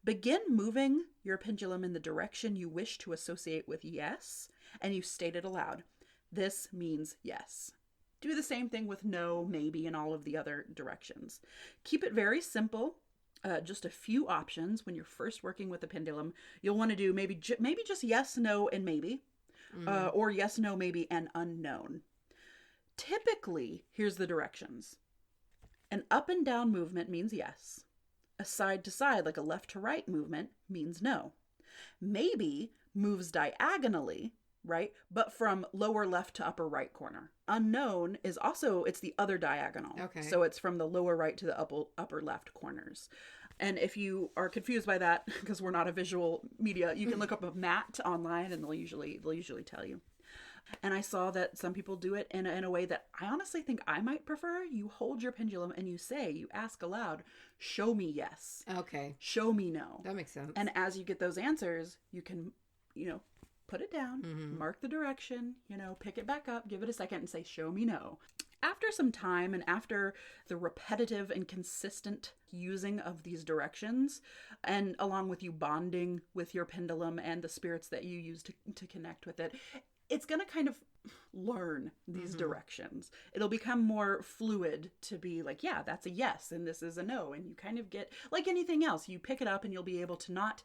Begin moving your pendulum in the direction you wish to associate with yes, and you state it aloud. This means yes. Do the same thing with no, maybe, and all of the other directions. Keep it very simple. Just a few options when you're first working with the pendulum. You'll want to do maybe just yes, no, and maybe, or yes, no, maybe, and unknown. Typically, here's the directions. An up and down movement means yes. A side to side, like a left to right movement, means no. Maybe moves diagonally, right? But from lower left to upper right corner. Unknown is also, it's the other diagonal. Okay. So it's from the lower right to the upper left corners. And if you are confused by that, because we're not a visual media, you can look up a mat online and they'll usually tell you. And I saw that some people do it in a way that I honestly think I might prefer. You hold your pendulum and you ask aloud, show me yes. Okay. Show me no. That makes sense. And as you get those answers, you can, you know, put it down, mark the direction, you know, pick it back up, give it a second and say, show me no. After some time and after the repetitive and consistent using of these directions, and along with you bonding with your pendulum and the spirits that you use to connect with it, it's going to kind of learn these directions. It'll become more fluid to be like, yeah, that's a yes, and this is a no. And you kind of get, like anything else, you pick it up and you'll be able to not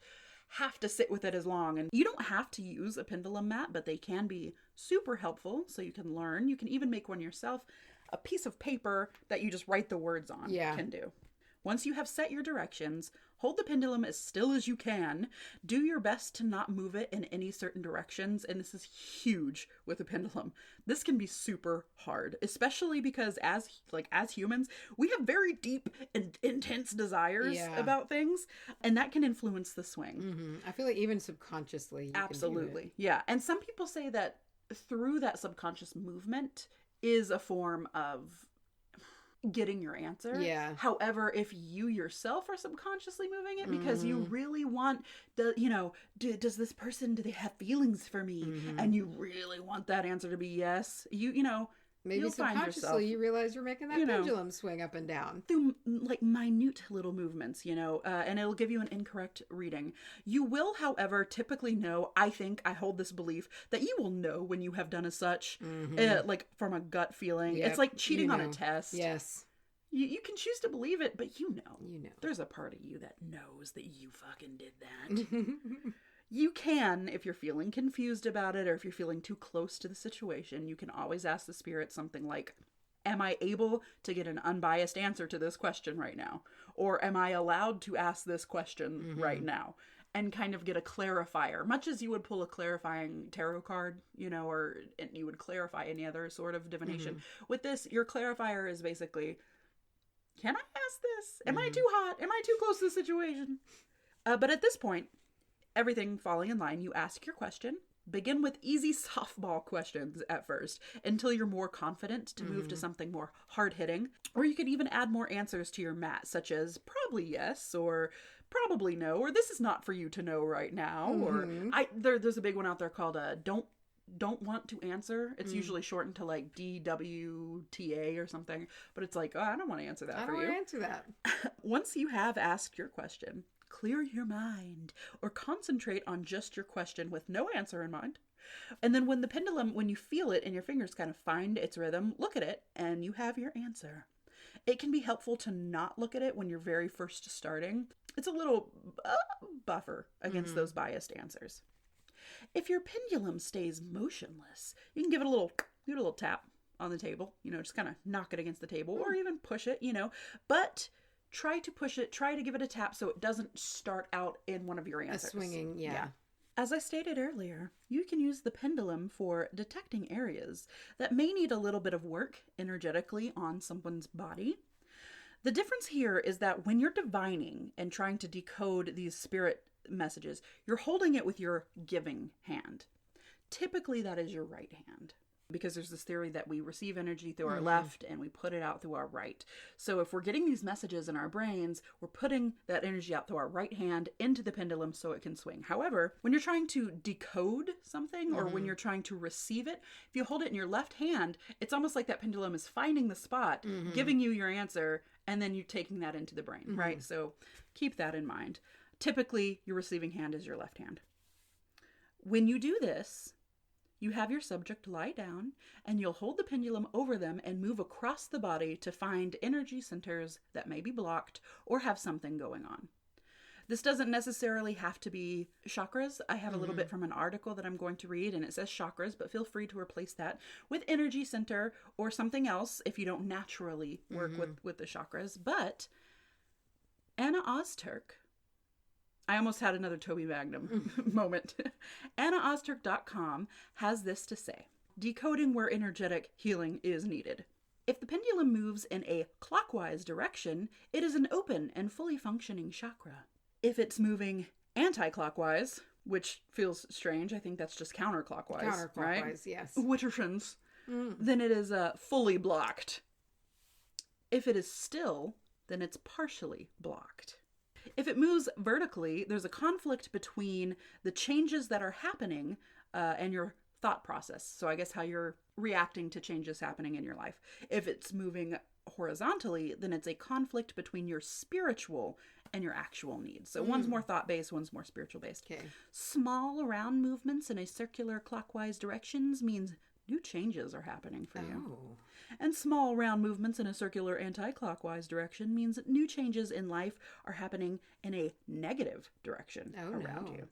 have to sit with it as long. And you don't have to use a pendulum mat, but they can be super helpful. So you can learn. You can even make one yourself. A piece of paper that you just write the words on can do. Once you have set your directions, hold the pendulum as still as you can. Do your best to not move it in any certain directions. And this is huge with a pendulum. This can be super hard, especially because as humans, we have very deep and intense desires about things. And that can influence the swing. I feel like even subconsciously. Absolutely. Yeah. And some people say that through that subconscious movement is a form of getting your answer. Yeah. However, if you yourself are subconsciously moving it because you really want the, you know, does this person, do they have feelings for me? And you really want that answer to be yes. You know, maybe subconsciously you realize you're making that pendulum swing up and down through like minute little movements, you know, and it'll give you an incorrect reading. You will, however, typically know, I think, I hold this belief that you will know when you have done as such, like from a gut feeling. It's like cheating on a test. Yes. You can choose to believe it, but you know. There's a part of you that knows that you fucking did that. You can, if you're feeling confused about it or if you're feeling too close to the situation, you can always ask the spirit something like, am I able to get an unbiased answer to this question right now? Or am I allowed to ask this question right now? And kind of get a clarifier, much as you would pull a clarifying tarot card, you know, or you would clarify any other sort of divination. With this, your clarifier is basically, can I ask this? Am I too hot? Am I too close to the situation? But at this point, everything falling in line, you ask your question. Begin with easy softball questions at first until you're more confident to move to something more hard-hitting. Or you could even add more answers to your mat, such as probably yes, or probably no, or this is not for you to know right now. Or there's a big one out there called don't want to answer. It's usually shortened to like DWTA or something, but it's like, oh, I don't want to answer that for you. I don't want to answer that. Once you have asked your question, clear your mind or concentrate on just your question with no answer in mind. And then when the pendulum, when you feel it and your fingers kind of find its rhythm, look at it and you have your answer. It can be helpful to not look at it when you're very first starting. It's a little buffer against those biased answers. If your pendulum stays motionless, you can give it a little tap on the table, just kind of knock it against the table or even push it, but try to push it, try to give it a tap so it doesn't start out in one of your answers. Swinging, yeah. As I stated earlier, you can use the pendulum for detecting areas that may need a little bit of work energetically on someone's body. The difference here is that when you're divining and trying to decode these spirit messages, you're holding it with your giving hand. Typically, that is your right hand, because there's this theory that we receive energy through our left and we put it out through our right. So if we're getting these messages in our brains, we're putting that energy out through our right hand into the pendulum so it can swing. However, when you're trying to decode something or when you're trying to receive it, if you hold it in your left hand, it's almost like that pendulum is finding the spot, giving you your answer, and then you're taking that into the brain, right? So keep that in mind. Typically, your receiving hand is your left hand. When you do this, you have your subject lie down and you'll hold the pendulum over them and move across the body to find energy centers that may be blocked or have something going on. This doesn't necessarily have to be chakras. I have a little bit from an article that I'm going to read and it says chakras, but feel free to replace that with energy center or something else if you don't naturally work with the chakras. But Anna Ozturk, I almost had another Toby Magnum moment. AnnaOzturk.com has this to say: decoding where energetic healing is needed. If the pendulum moves in a clockwise direction, it is an open and fully functioning chakra. If it's moving anti-clockwise, which feels strange, I think that's just counterclockwise. Counterclockwise, right? yes. Witchershins. Then it is fully blocked. If it is still, then it's partially blocked. If it moves vertically, there's a conflict between the changes that are happening and your thought process. So I guess how you're reacting to changes happening in your life. If it's moving horizontally, then it's a conflict between your spiritual and your actual needs. So one's more thought-based, one's more spiritual-based. Okay. Small round movements in a circular clockwise directions means new changes are happening for you. And small round movements in a circular anti-clockwise direction means that new changes in life are happening in a negative direction around you.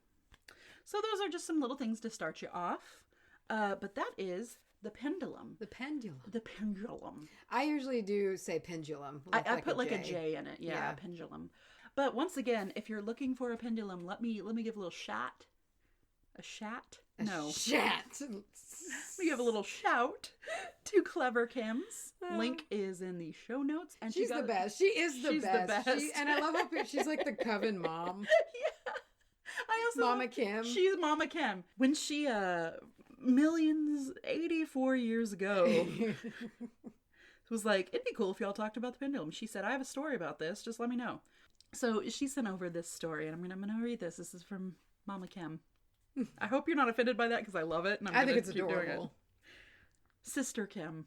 So those are just some little things to start you off. But that is the pendulum. The pendulum. The pendulum. I usually do say pendulum. I put like a J in it. Yeah, pendulum. But once again, if you're looking for a pendulum, let me give a little shot. A shat? No. Shat. We give a little shout to Clever Kim's. Link is in the show notes. And she's the best. She is the best. And I love how she's like the coven mom. Yeah. I also Mama Kim. She's Mama Kim. When she 84 years ago was like, it'd be cool if y'all talked about the pendulum. She said, I have a story about this. Just let me know. So she sent over this story, and I'm gonna read this. This is from Mama Kim. I hope you're not offended by that because I love it. And I think it's adorable. Sister Kim.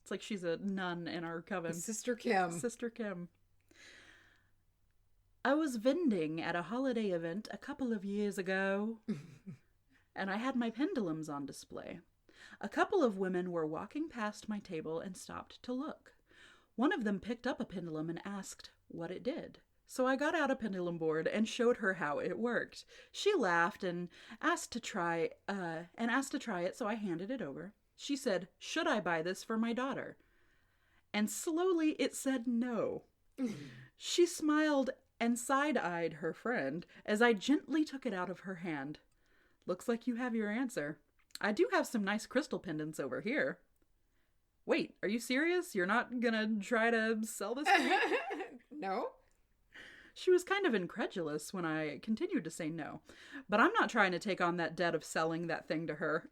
It's like she's a nun in our coven. Sister Kim. Sister Kim. I was vending at a holiday event a couple of years ago, and I had my pendulums on display. A couple of women were walking past my table and stopped to look. One of them picked up a pendulum and asked what it did. So I got out a pendulum board and showed her how it worked. She laughed and asked to try it, so I handed it over. She said, "Should I buy this for my daughter?" And slowly it said no. She smiled and side-eyed her friend as I gently took it out of her hand. "Looks like you have your answer. I do have some nice crystal pendants over here." "Wait, are you serious? You're not gonna try to sell this to me?" No. She was kind of incredulous when I continued to say no. But I'm not trying to take on that debt of selling that thing to her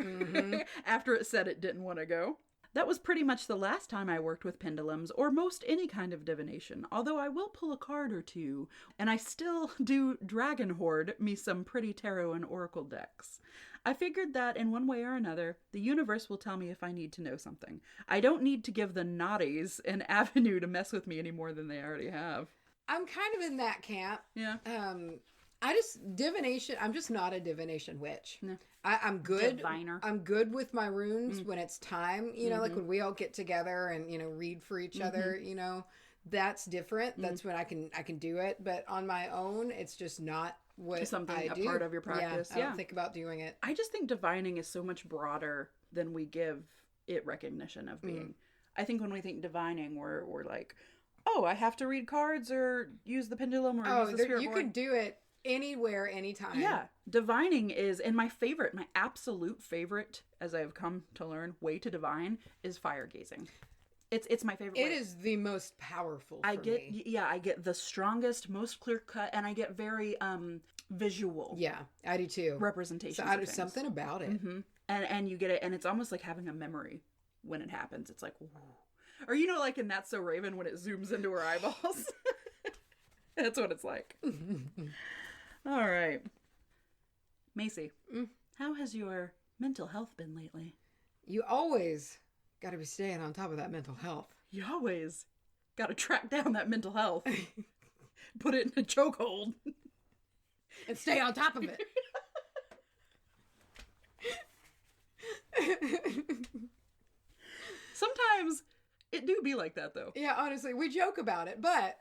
after it said it didn't want to go. That was pretty much the last time I worked with pendulums or most any kind of divination, although I will pull a card or two, and I still do dragon hoard me some pretty tarot and oracle decks. I figured that in one way or another, the universe will tell me if I need to know something. I don't need to give the naughties an avenue to mess with me any more than they already have. I'm kind of in that camp. Yeah. Divination, I'm just not a divination witch. No. I'm good. Diviner. I'm good with my runes when it's time, like when we all get together and, read for each other, that's different. That's when I can do it. But on my own, it's just not what I do. A part of your practice. I don't think about doing it. I just think divining is so much broader than we give it recognition of being. I think when we think divining, we're like, oh, I have to read cards or use the pendulum or use the spirit board. Could do it anywhere, anytime. Yeah. Divining is, and my absolute favorite, as I have come to learn, way to divine is fire gazing. It's my favorite way. It is the most powerful for me. Yeah, I get the strongest, most clear cut, and I get very visual. Yeah, I do too. Representation. So there's something about it. Mm-hmm. And you get it, and it's almost like having a memory when it happens. It's like, ooh. Or like in That's So Raven when it zooms into her eyeballs. That's what it's like. All right. Macy, how has your mental health been lately? You always got to be staying on top of that mental health. You always got to track down that mental health. Put it in a chokehold. And stay on top of it. Sometimes it do be like that, though. Yeah, honestly, we joke about it, but,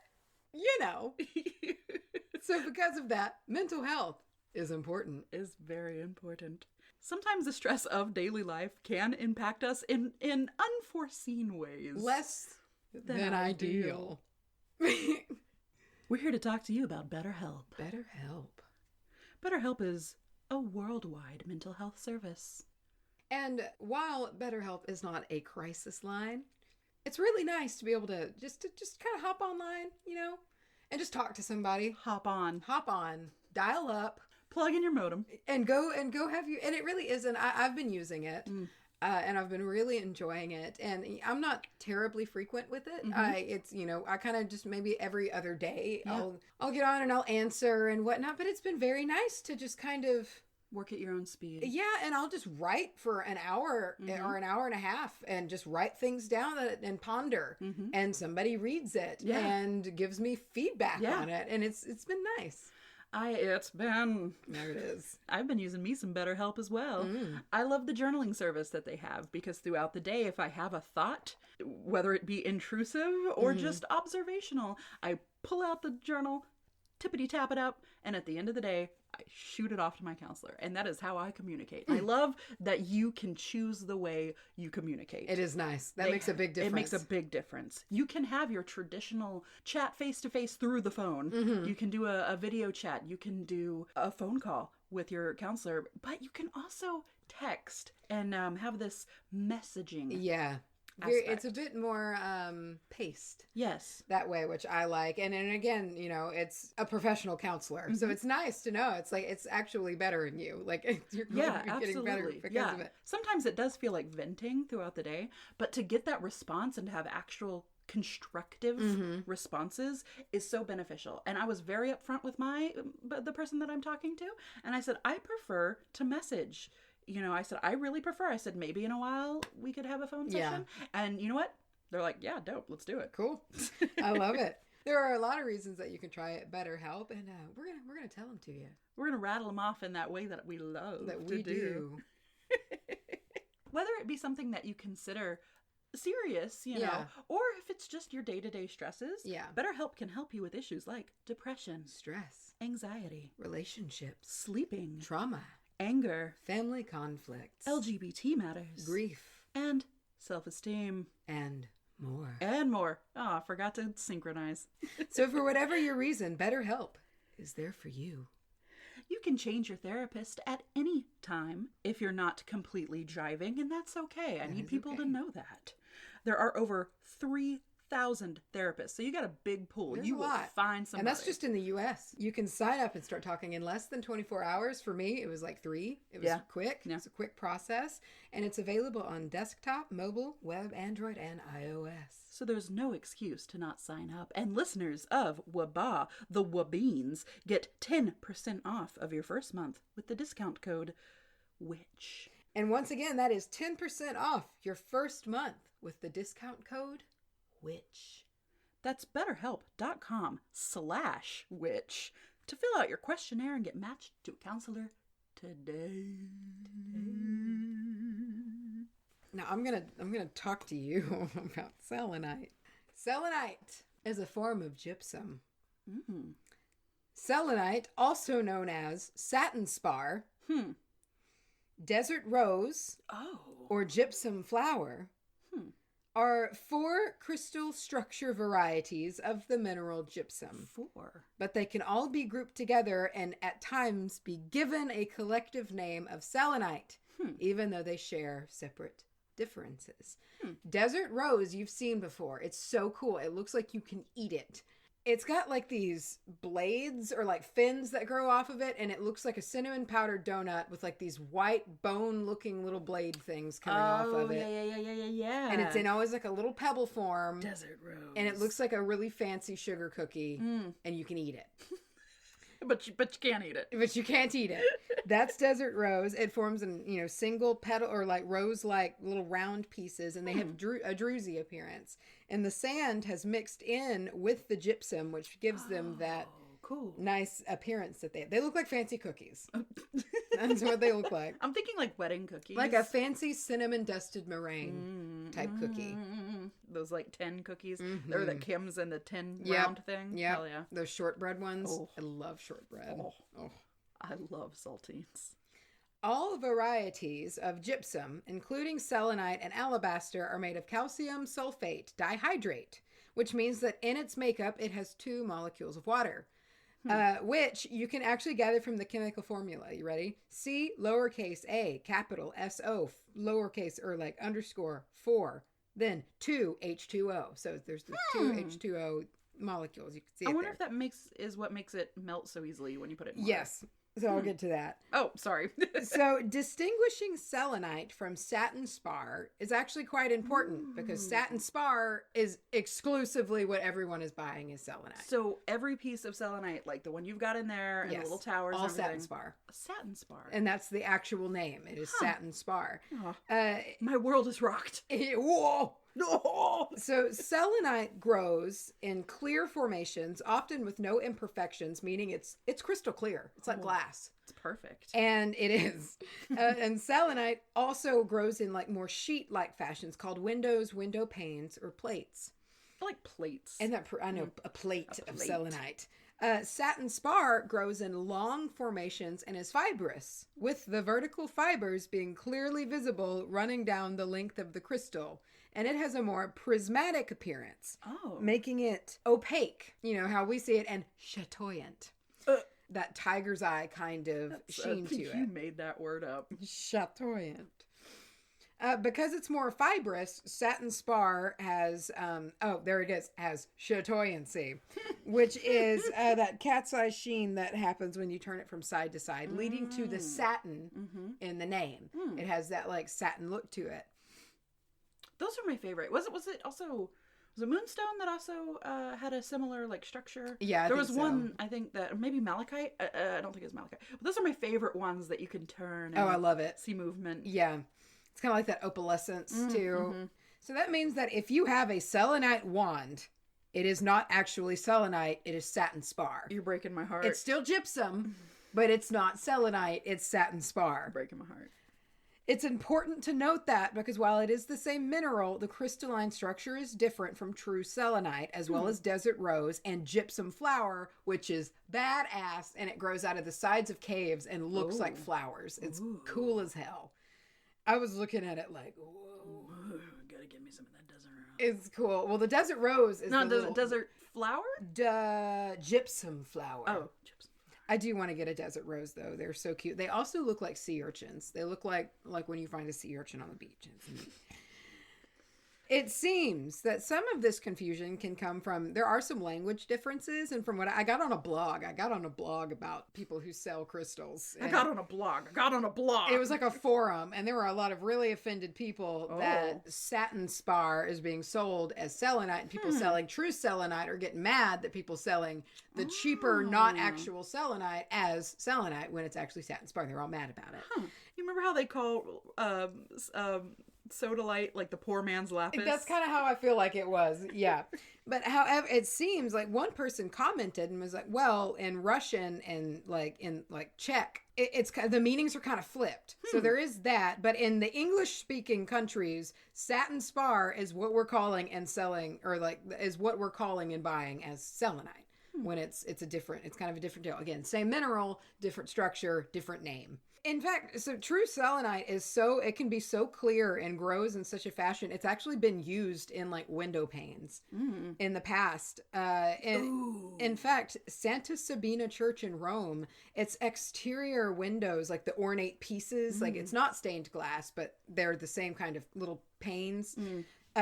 So because of that, mental health is important. Is very important. Sometimes the stress of daily life can impact us in unforeseen ways. Less than ideal. We're here to talk to you about BetterHelp. BetterHelp. BetterHelp is a worldwide mental health service. And while BetterHelp is not a crisis line, it's really nice to be able to just kind of hop online, and just talk to somebody. Hop on, dial up, plug in your modem, and go have you. And it really isn't. I've been using it, and I've been really enjoying it. And I'm not terribly frequent with it. I kind of just maybe every other day I'll get on and I'll answer and whatnot. But it's been very nice to just kind of work at your own speed. Yeah, and I'll just write for an hour or an hour and a half and just write things down and ponder. And somebody reads it and gives me feedback on it. And it's been nice. There it is. I've been using me some BetterHelp as well. I love the journaling service that they have because throughout the day, if I have a thought, whether it be intrusive or just observational, I pull out the journal, tippity tap it up, and at the end of the day, I shoot it off to my counselor. And that is how I communicate. I love that you can choose the way you communicate. It is nice. That makes a big difference. It makes a big difference. You can have your traditional chat face-to-face through the phone. You can do a video chat. You can do a phone call with your counselor. But you can also text and have this messaging. Yeah. Aspect. It's a bit more paced. Yes. That way, which I like. And again, it's a professional counselor. So it's nice to know. It's like, it's actually better in you. Like, you're going to be getting better because of it. Sometimes it does feel like venting throughout the day. But to get that response and to have actual constructive responses is so beneficial. And I was very upfront with the person that I'm talking to. And I said, I prefer to message. I said, I really prefer. I said, maybe in a while we could have a phone session. Yeah. And you know what? They're like, yeah, dope. Let's do it. Cool. I love it. There are a lot of reasons that you can try it. BetterHelp, and we're gonna tell them to you. We're gonna rattle them off in that way that we love that we do. Whether it be something that you consider serious, or if it's just your day-to-day stresses, BetterHelp can help you with issues like depression, stress, anxiety, relationships, sleeping, trauma, anger, family conflicts, LGBT matters, grief, and self-esteem, and more. Oh, I forgot to synchronize. So for whatever your reason, BetterHelp is there for you. You can change your therapist at any time if you're not completely jiving, and that's okay. I need people to know that. There are over 3,000 therapists, so you got a big pool. There's you a will lot. Find somebody. And that's just in the U.S. You can sign up and start talking in less than 24 hours. For me, it was like 3. It was quick. Yeah. It's a quick process. And it's available on desktop, mobile, web, Android, and iOS. So there's no excuse to not sign up. And listeners of WBAH, the Wabeans, get 10% off of your first month with the discount code WITCH. And once again, that is 10% off your first month with the discount code WITCH. That's betterhelp.com/witch to fill out your questionnaire and get matched to a counselor today. Now I'm gonna talk to you about selenite. Selenite is a form of gypsum. Mm. Selenite, also known as satin spar, desert rose, or gypsum flower, are 4 crystal structure varieties of the mineral gypsum. 4. But they can all be grouped together and at times be given a collective name of selenite, even though they share separate differences. Desert rose you've seen before. It's so cool. It looks like you can eat it. It's got like these blades or like fins that grow off of it, and it looks like a cinnamon powdered donut with like these white bone looking little blade things coming off of it. Yeah. And it's in always like a little pebble form. Desert rose. And it looks like a really fancy sugar cookie, and you can eat it. But you can't eat it. But you can't eat it. That's desert rose. It forms in, single petal or like rose-like little round pieces, and they have a druzy appearance. And the sand has mixed in with the gypsum, which gives them that nice appearance that they look like fancy cookies. That's what they look like. I'm thinking like wedding cookies. Like a fancy cinnamon dusted meringue type cookie. Those like 10 cookies. They're the Kim's and the 10 round thing. Yeah. Hell yeah. Those shortbread ones. Oh. I love shortbread. Oh. I love saltines. All varieties of gypsum, including selenite and alabaster, are made of calcium sulfate dihydrate, which means that in its makeup it has 2 molecules of water. Which you can actually gather from the chemical formula. You ready? C, lowercase a, capital S-O, lowercase or like underscore 4, then 2 H2O. So there's the 2 H2O molecules. You can see it. I wonder there. if that is what makes it melt so easily when you put it in water. Yes. So I'll get to that. Oh, sorry. So distinguishing selenite from satin spar is actually quite important because satin spar is exclusively what everyone is buying is selenite. So every piece of selenite, like the one you've got in there and the little towers all and everything. satin spar. Satin spar. And that's the actual name. It is satin spar. My world is rocked. Whoa! No. So selenite grows in clear formations, often with no imperfections, meaning it's crystal clear. It's like glass. It's perfect. And it is. And selenite also grows in like more sheet-like fashions called windows, window panes, or plates. I like plates. And that I know a plate of selenite. Satin spar grows in long formations and is fibrous, with the vertical fibers being clearly visible running down the length of the crystal. And it has a more prismatic appearance, making it opaque, how we see it, and chatoyant. That tiger's eye kind of sheen to it. You made that word up. Chatoyant. Because it's more fibrous, satin spar has, there it is, has chatoyancy, which is that cat's eye sheen that happens when you turn it from side to side, leading to the satin in the name. It has that like satin look to it. Those are my favorite. Was it also Moonstone that also had a similar like structure? Yeah, there was one I think that maybe Malachite. I don't think it was Malachite, but those are my favorite ones that you can turn. And I love it. See movement. Yeah, it's kind of like that opalescence too. So that means that if you have a selenite wand, it is not actually selenite. It is satin spar. You're breaking my heart. It's still gypsum, but it's not selenite. It's satin spar. You're breaking my heart. It's important to note that because while it is the same mineral, the crystalline structure is different from true selenite, as well as desert rose and gypsum flower, which is badass, and it grows out of the sides of caves and looks like flowers. It's cool as hell. I was looking at it like, whoa. Gotta give me some of that desert rose. It's cool. Well, the desert rose is desert flower? Gypsum flower. Oh, gypsum. I do want to get a desert rose, though. They're so cute. They also look like sea urchins. They look like when you find a sea urchin on the beach. It seems that some of this confusion can come from, there are some language differences, and from what I got on a blog about people who sell crystals. I got on a blog. It was like a forum, and there were a lot of really offended people that satin spar is being sold as selenite, and people selling true selenite are getting mad that people selling the cheaper, not actual selenite as selenite when it's actually satin spar. They're all mad about it. You remember how they call sodalite, like the poor man's lapis. That's kind of how I feel like it was. Yeah. But however, it seems like one person commented and was like, well, in Russian and in Czech, it's the meanings are kind of flipped. So there is that. But in the English speaking countries, satin spar is what we're calling and selling, or is what we're calling and buying as selenite. When it's kind of a different deal. Again, same mineral, different structure, different name. In fact, so true selenite it can be so clear and grows in such a fashion. It's actually been used in like window panes in the past. In fact, Santa Sabina Church in Rome, its exterior windows, like the ornate pieces, like it's not stained glass, but they're the same kind of little panes.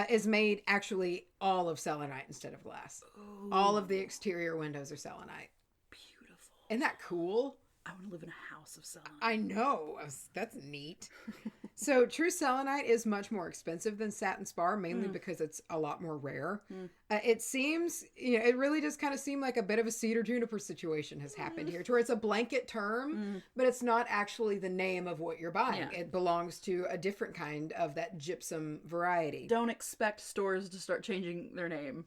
Is made actually all of selenite instead of glass. Ooh. All of the exterior windows are selenite. Beautiful. Isn't that cool? I want to live in a house of selenite. I know. That's neat. So true selenite is much more expensive than satin spar, mainly because it's a lot more rare. It seems, it really does kind of seem like a bit of a cedar juniper situation has happened here, to where it's a blanket term, but it's not actually the name of what you're buying. Yeah. It belongs to a different kind of that gypsum variety. Don't expect stores to start changing their name.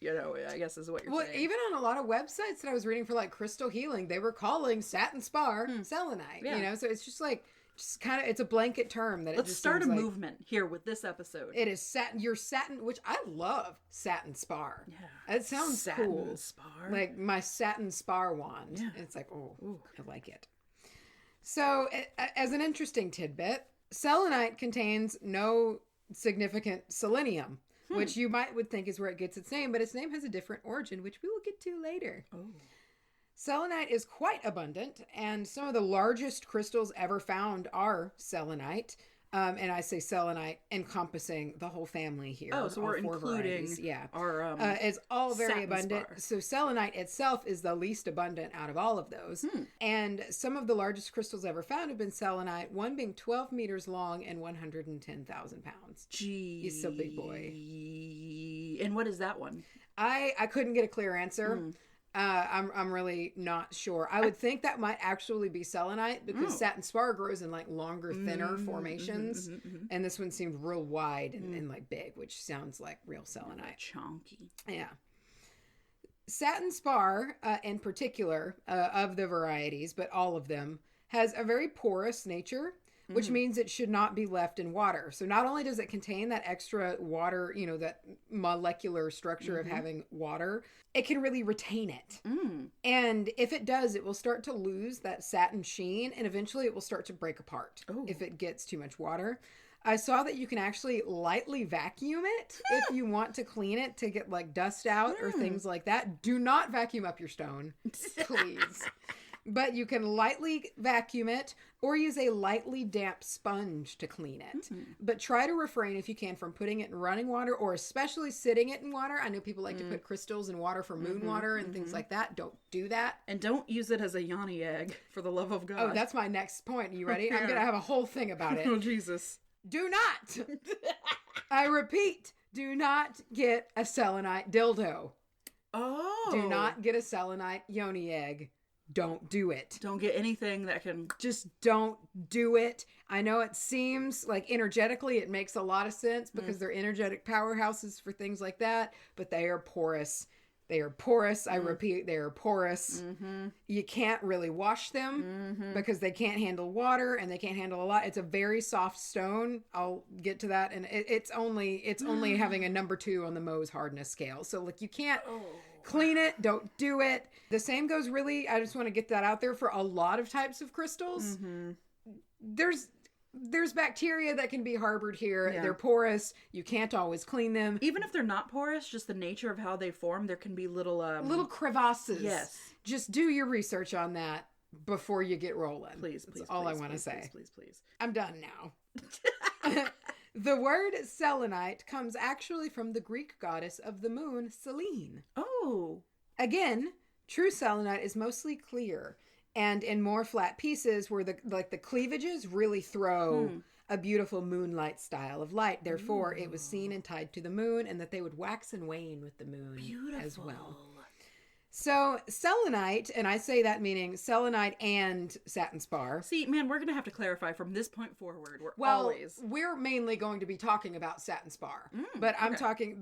I guess is what you're saying. Well, even on a lot of websites that I was reading for like crystal healing, they were calling satin spar selenite. Yeah. So it's just like, it's a blanket term that Let's start a movement here with this episode. It is satin, which I love satin spar. Yeah. It sounds satin cool. Spar. Like my satin spar wand. Yeah. It's like, ooh, I like it. So as an interesting tidbit, selenite contains no significant selenium. Which you would think is where it gets its name, but its name has a different origin, which we will get to later. Oh. Selenite is quite abundant, and some of the largest crystals ever found are selenite. And I say selenite encompassing the whole family here. Oh, so we're including our it's all very abundant. Spar. So selenite itself is the least abundant out of all of those. And some of the largest crystals ever found have been selenite, one being 12 meters long and 110,000 pounds. Gee. He's so big boy. And what is that one? I couldn't get a clear answer. I'm really not sure. I would think that might actually be selenite because satin spar grows in like longer, thinner formations. And this one seemed real wide and like big, which sounds like real selenite. Chunky. Yeah. Satin spar, in particular, of the varieties, but all of them, has a very porous nature, which means it should not be left in water. So not only does it contain that extra water, that molecular structure of having water, it can really retain it. And if it does, it will start to lose that satin sheen, and eventually it will start to break apart if it gets too much water. I saw that you can actually lightly vacuum it if you want to clean it to get like dust out or things like that. Do not vacuum up your stone, please. But you can lightly vacuum it or use a lightly damp sponge to clean it. But try to refrain, if you can, from putting it in running water or especially sitting it in water. I know people like to put crystals in water for moon water and things like that. Don't do that. And don't use it as a yoni egg, for the love of God. Oh, that's my next point. You ready? I'm going to have a whole thing about it. Oh, Jesus. Do not. I repeat, do not get a selenite dildo. Oh. Do not get a selenite yoni egg. Don't do it. Don't get anything that can... Just don't do it. I know it seems like energetically it makes a lot of sense because they're energetic powerhouses for things like that, but they are porous. They are porous. I repeat, they are porous. You can't really wash them because they can't handle water and they can't handle a lot. It's a very soft stone. I'll get to that. And it's only having a number 2 on the Mohs hardness scale. So like you can't... Clean it. Don't do it. The same goes really, I just want to get that out there for a lot of types of crystals. There's bacteria that can be harbored here. Yeah. They're porous. You can't always clean them. Even if they're not porous, just the nature of how they form, there can be little crevasses. Yes. Just do your research on that before you get rolling. Please. That's all I want to say. Please. I'm done now. The word selenite comes actually from the Greek goddess of the moon, Selene. Oh. Again, true selenite is mostly clear and in more flat pieces where the cleavages really throw a beautiful moonlight style of light. Therefore, it was seen and tied to the moon, and that they would wax and wane with the moon as well. So selenite, and I say that meaning selenite and satin spar. See, man, we're going to have to clarify from this point forward. We're mainly going to be talking about satin spar, but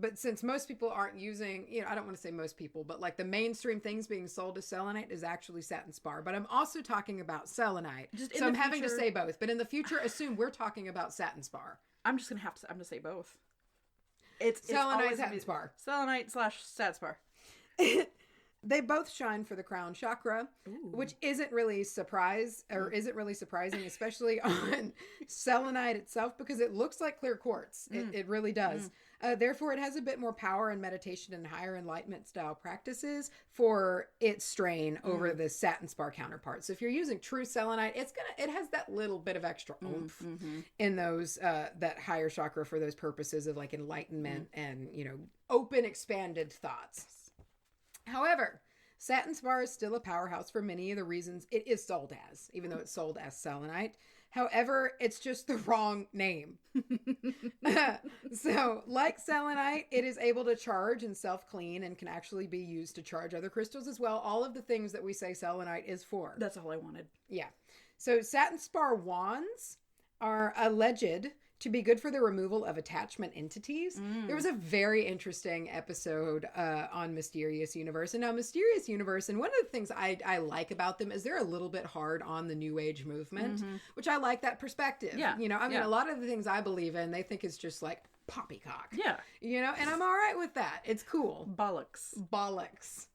but since most people aren't using, I don't want to say most people, but like the mainstream things being sold as selenite is actually satin spar, but I'm also talking about selenite. So I'm having to say both, but in the future, assume we're talking about satin spar. I'm just going to I'm going to say both. It's selenite, satin spar. Selenite / satin spar. They both shine for the crown chakra, which isn't really surprising, especially on selenite itself, because it looks like clear quartz. It really does. Therefore, it has a bit more power in meditation and higher enlightenment style practices for its strain over the satin spar counterpart. So if you're using true selenite, it has that little bit of extra oomph in those that higher chakra for those purposes of like enlightenment and open, expanded thoughts. However, satin spar is still a powerhouse for many of the reasons it is sold as, even though it's sold as selenite. However, it's just the wrong name. So, like selenite, it is able to charge and self-clean and can actually be used to charge other crystals as well. All of the things that we say selenite is for. That's all I wanted. Yeah. So, satin spar wands are alleged to be good for the removal of attachment entities. There was a very interesting episode on Mysterious Universe. And now Mysterious Universe, and one of the things I like about them is they're a little bit hard on the New Age movement, which I like that perspective. Yeah. A lot of the things I believe in, they think is just like poppycock. Yeah. And I'm all right with that. It's cool. Bollocks.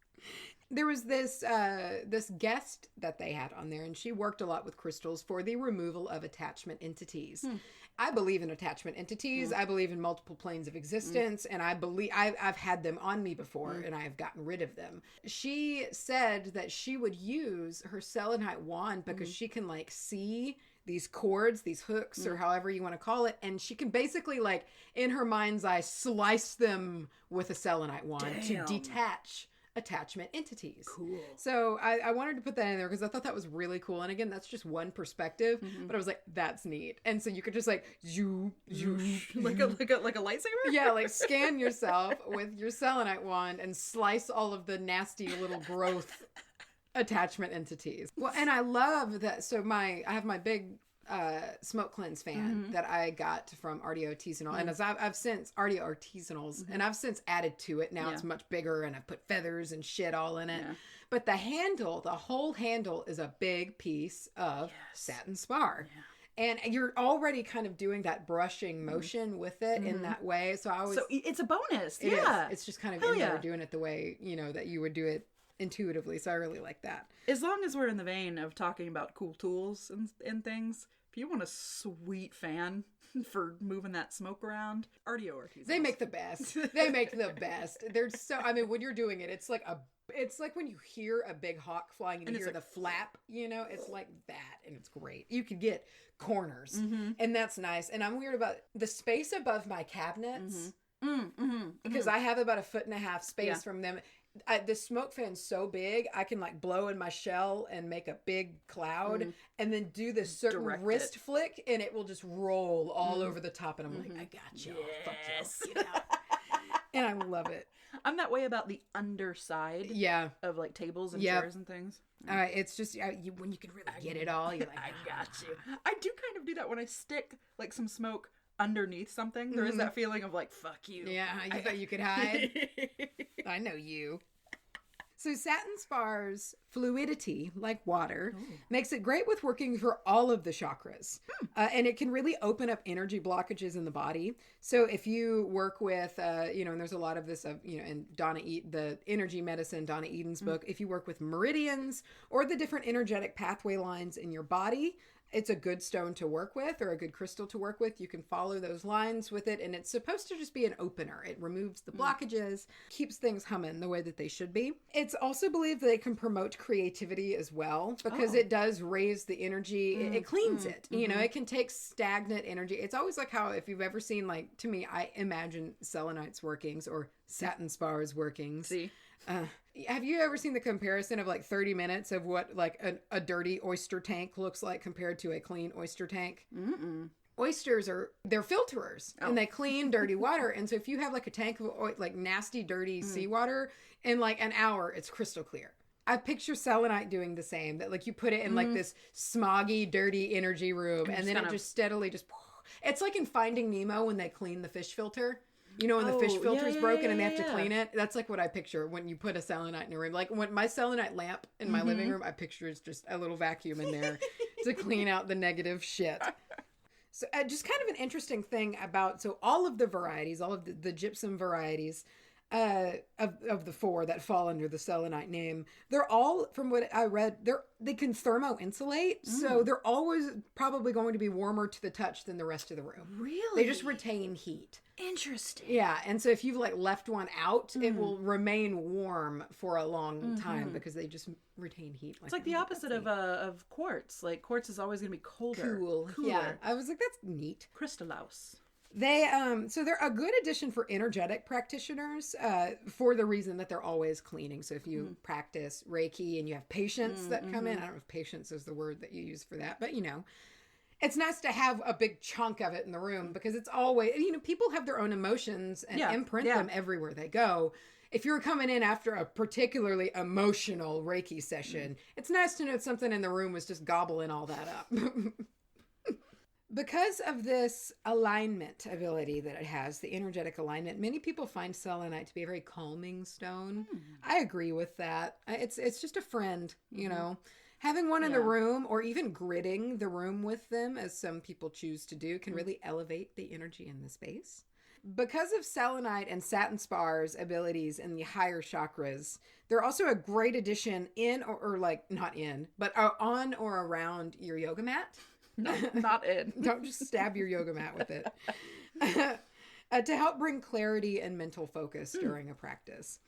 There was this guest that they had on there, and she worked a lot with crystals for the removal of attachment entities. I believe in attachment entities. I believe in multiple planes of existence, and I believe I've had them on me before, and I have gotten rid of them. She said that she would use her selenite wand because she can like see these cords, these hooks, or however you want to call it, and she can basically like in her mind's eye slice them with a selenite wand to detach attachment entities. Cool. So I wanted to put that in there because I thought that was really cool. And again, that's just one perspective, but I was like, that's neat. And so you could just like like a lightsaber? Yeah, like scan yourself with your selenite wand and slice all of the nasty little growth attachment entities. Well, and I love that. So I have my big smoke cleanse fan that I got from Ardeo Artisanal, and as I've since Ardeo Artisanals, and I've since added to it. Now it's much bigger, and I've put feathers and shit all in it. But the whole handle is a big piece of satin spar. And you're already kind of doing that brushing motion with it in that way. So it's a bonus. It's just kind of there doing it the way that you would do it intuitively. So I really like that. As long as we're in the vein of talking about cool tools and things, if you want a sweet fan for moving that smoke around, Ardeo Artisanals. They make the best. They're so, when you're doing it, it's like when you hear a big hawk flying and you hear the flap, it's like that, and it's great. You could get corners, and that's nice. And I'm weird about the space above my cabinets, because I have about 1.5 feet space from them. The smoke fan's so big, I can like blow in my shell and make a big cloud and then do this certain wrist flick, and it will just roll all over the top. And I'm like, I got you. Yes. Fuck you. And I love it. I'm that way about the underside of like tables and chairs and things. It's just when you can really get it all, you're like, I got you. I do kind of do that when I stick like some smoke underneath something. There is that feeling of like, fuck you. Yeah, you thought you could hide? I know you. So satin spar's fluidity, like water, makes it great with working for all of the chakras. And it can really open up energy blockages in the body. So if you work with, and there's a lot of this, in the energy medicine, Donna Eden's book, if you work with meridians or the different energetic pathway lines in your body, it's a good stone to work with or a good crystal to work with. You can follow those lines with it, and it's supposed to just be an opener. It removes the blockages, keeps things humming the way that they should be. It's also believed that it can promote creativity as well, because it does raise the energy. It cleans it. It can take stagnant energy. It's always like how, if you've ever seen, like, to me, I imagine selenite's workings or satin spar's workings. See? Have you ever seen the comparison of like 30 minutes of what like a dirty oyster tank looks like compared to a clean oyster tank? oysters they're filterers and they clean dirty water. And so if you have like a tank of like nasty, dirty seawater, in like an hour, it's crystal clear. I picture selenite doing the same, that like you put it in like this smoggy, dirty energy room and then it just steadily it's like in Finding Nemo when they clean the fish filter. You know, when the fish filter is broken and they have to clean it. That's like what I picture when you put a selenite in a room. Like when my selenite lamp in my living room, I picture it's just a little vacuum in there to clean out the negative shit. So just kind of an interesting thing about, so all of the varieties, all of the gypsum varieties of the 4 that fall under the selenite name, they're all, from what I read, they can thermo-insulate. So they're always probably going to be warmer to the touch than the rest of the room. Really? They just retain heat. Interesting. Yeah, and so if you've like left one out, it will remain warm for a long time because they just retain heat. It's like the opposite of quartz. Like quartz is always going to be cooler. Cooler. Yeah, I was like, that's neat. Crystallose. They so they're a good addition for energetic practitioners for the reason that they're always cleaning. So if you practice Reiki and you have patients that come in, I don't know if patience is the word that you use for that, but you know. It's nice to have a big chunk of it in the room because it's always, you know, people have their own emotions and imprint them everywhere they go. If you're coming in after a particularly emotional Reiki session, it's nice to know something in the room was just gobbling all that up. Because of this alignment ability that it has, the energetic alignment, many people find selenite to be a very calming stone. I agree with that. It's just a friend, you know. Having one in the room or even gridding the room with them, as some people choose to do, can really elevate the energy in the space. Because of selenite and satin spar's abilities in the higher chakras, they're also a great addition in or like, not in, but on or around your yoga mat. No, not in. Don't just stab your yoga mat with it. To help bring clarity and mental focus during a practice.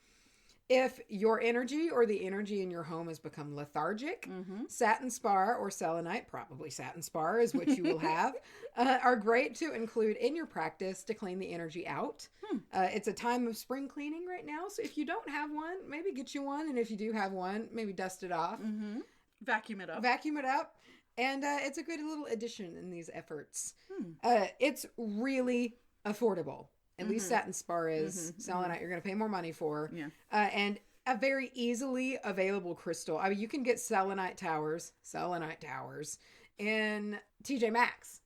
If your energy or the energy in your home has become lethargic, satin spar or selenite, probably satin spar is what you will have, are great to include in your practice to clean the energy out. It's a time of spring cleaning right now, so if you don't have one, maybe get you one, and if you do have one, maybe dust it off. Vacuum it up. And it's a good little addition in these efforts. It's really affordable. At least satin spar is. Selenite, you're going to pay more money for. Yeah. And a very easily available crystal. I mean, you can get selenite towers in TJ Maxx.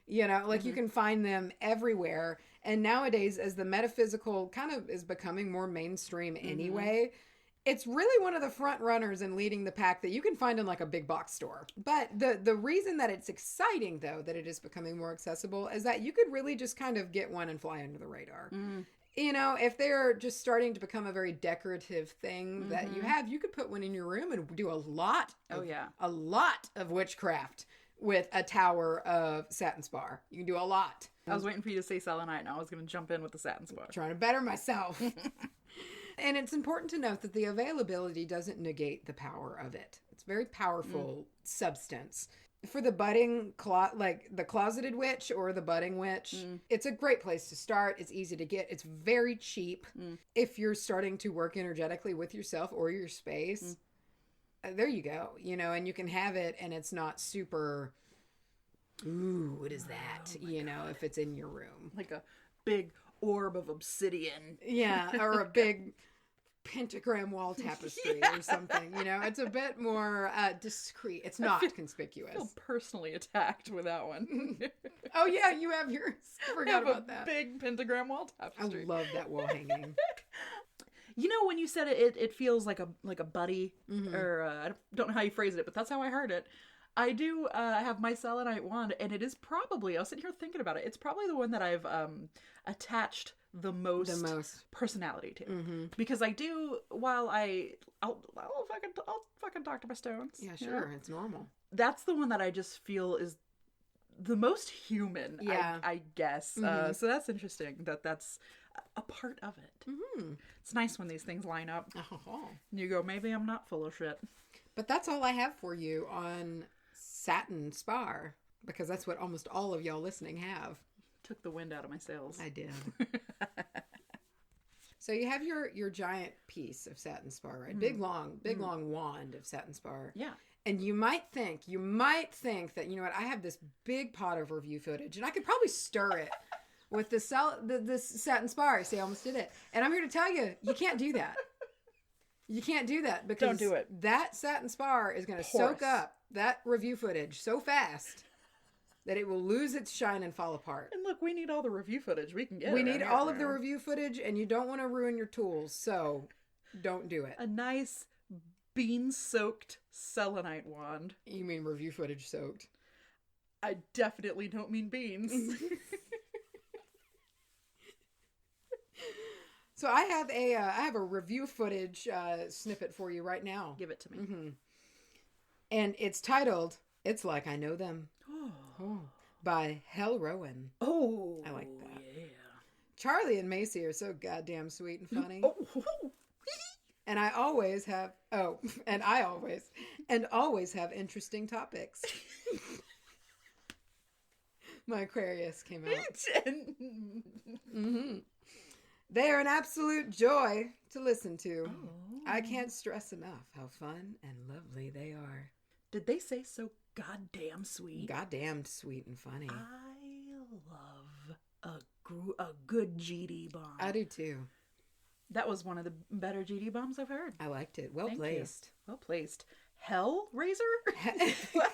You know, like you can find them everywhere. And nowadays, as the metaphysical kind of is becoming more mainstream anyway, it's really one of the front runners in leading the pack that you can find in like a big box store. But the reason that it's exciting, though, that it is becoming more accessible is that you could really just kind of get one and fly under the radar. You know, if they're just starting to become a very decorative thing that you have, you could put one in your room and do a lot of witchcraft with a tower of satin spar. You can do a lot. I was waiting for you to say selenite and I was going to jump in with the satin spar. Trying to better myself. And it's important to note that the availability doesn't negate the power of it. It's a very powerful substance. For the budding, like the closeted witch or the budding witch, it's a great place to start. It's easy to get. It's very cheap. If you're starting to work energetically with yourself or your space, there you go. You know, and you can have it and it's not super, ooh, what is that? You know, if it's in your room. Like a big orb of obsidian. Yeah, or a big pentagram wall tapestry or something. You know, it's a bit more discreet. It's not conspicuous. I feel personally attacked with that one. Oh yeah, you have yours. Forgot about that. Big pentagram wall tapestry. I love that wall hanging. You know, when you said it feels like a buddy, or I don't know how you phrased it, but that's how I heard it. I do have my selenite wand, and it is probably, I was sitting here thinking about it, it's probably the one that I've attached the most personality to. Because I do, while I'll fucking talk to my stones. Yeah, sure, you know? It's normal. That's the one that I just feel is the most human, I guess. So that's interesting that's a part of it. It's nice when these things line up. And you go, maybe I'm not full of shit. But that's all I have for you on satin spar, because that's what almost all of y'all listening have. Took the wind out of my sails. I did. So you have your giant piece of satin spar, right? Big long wand of satin spar. Yeah. And you might think that, you know what, I have this big pot of review footage and I could probably stir it with this satin spar. See, I almost did it. And I'm here to tell you, you can't do that. You can't do that because don't do it. That satin spar is going to soak up that review footage so fast that it will lose its shine and fall apart. And look, we need all the review footage we can get. We need all of the review footage, and you don't want to ruin your tools, so don't do it. A nice bean-soaked selenite wand. You mean review footage soaked? I definitely don't mean beans. So I have a review footage snippet for you right now. Give it to me. Mm-hmm. And it's titled "It's Like I Know Them." Oh. By Hell Rowan. Oh, I like that. Yeah. Charlie and Macy are so goddamn sweet and funny. Oh. And I always have interesting topics. My Aquarius came out. Mm-hmm. They are an absolute joy to listen to. Oh. I can't stress enough how fun and lovely they are. Did they say so goddamn sweet? Goddamn sweet and funny. I love a good GD bomb. I do too. That was one of the better GD bombs I've heard. I liked it. Well Thank placed. You. Well placed. Hellraiser? What?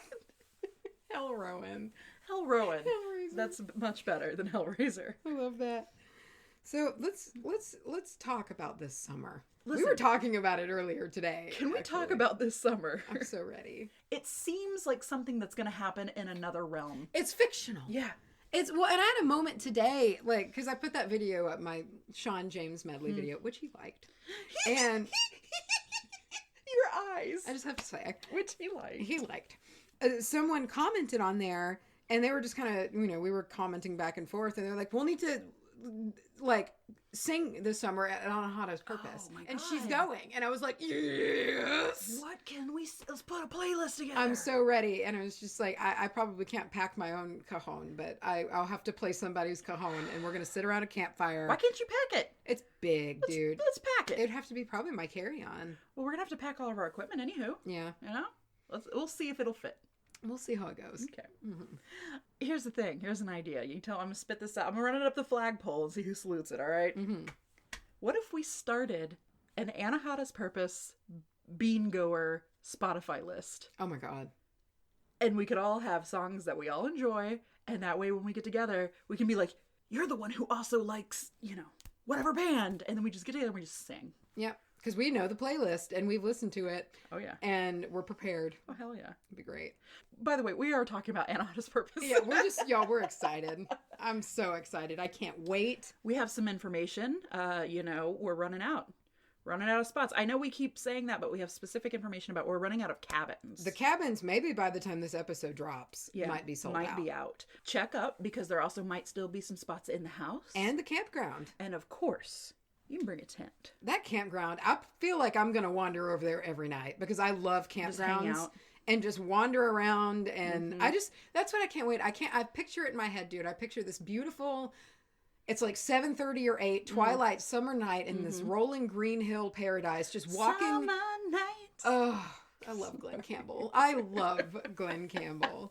Hell Rowan. Hellraiser. That's much better than Hellraiser. I love that. So let's talk about this summer. Listen, we were talking about it earlier today. Can we talk about this summer? I'm so ready. It seems like something that's going to happen in another realm. It's fictional. Yeah. And I had a moment today, like, because I put that video up, my Sean James medley video, which he liked. And your eyes. I just have to say, which he liked. He liked. Someone commented on there, and they were just kind of, we were commenting back and forth, and they're like, we'll need to, like, sing this summer at Anahata's Purpose. Oh my God. And she's going. And I was like, yes! What can we... Let's put a playlist together. I'm so ready. And I was just like, I probably can't pack my own cajon, but I'll have to play somebody's cajon, and we're going to sit around a campfire. Why can't you pack it? It's big, dude. Let's pack it. It'd have to be probably my carry-on. Well, we're going to have to pack all of our equipment anywho. Yeah. You know? We'll see if it'll fit. We'll see how it goes. Okay. Mm-hmm. Here's the thing. Here's an idea. I'm going to spit this out. I'm going to run it up the flagpole and see who salutes it, all right? Mm-hmm. What if we started an Anahata's Purpose bean goer Spotify list? Oh my God. And we could all have songs that we all enjoy. And that way when we get together, we can be like, you're the one who also likes, whatever band. And then we just get together and we just sing. Yep. Because we know the playlist and we've listened to it. Oh, yeah. And we're prepared. Oh, hell yeah. It'd be great. By the way, we are talking about Anahata's Purpose. Yeah, we're excited. I'm so excited. I can't wait. We have some information. We're running out of spots. I know we keep saying that, but we have specific information about we're running out of cabins. The cabins, maybe by the time this episode drops, might be sold out. Might be out. Check up, because there also might still be some spots in the house. And the campground. And of course... you can bring a tent. That campground, I feel like I'm going to wander over there every night because I love campgrounds and just wander around. And that's what I can't wait. I picture it in my head, dude. I picture this beautiful, it's like 7:30 or 8, twilight summer night in this rolling green hill paradise, just walking. Summer night. Oh, I love Glenn Campbell. I love Glenn Campbell.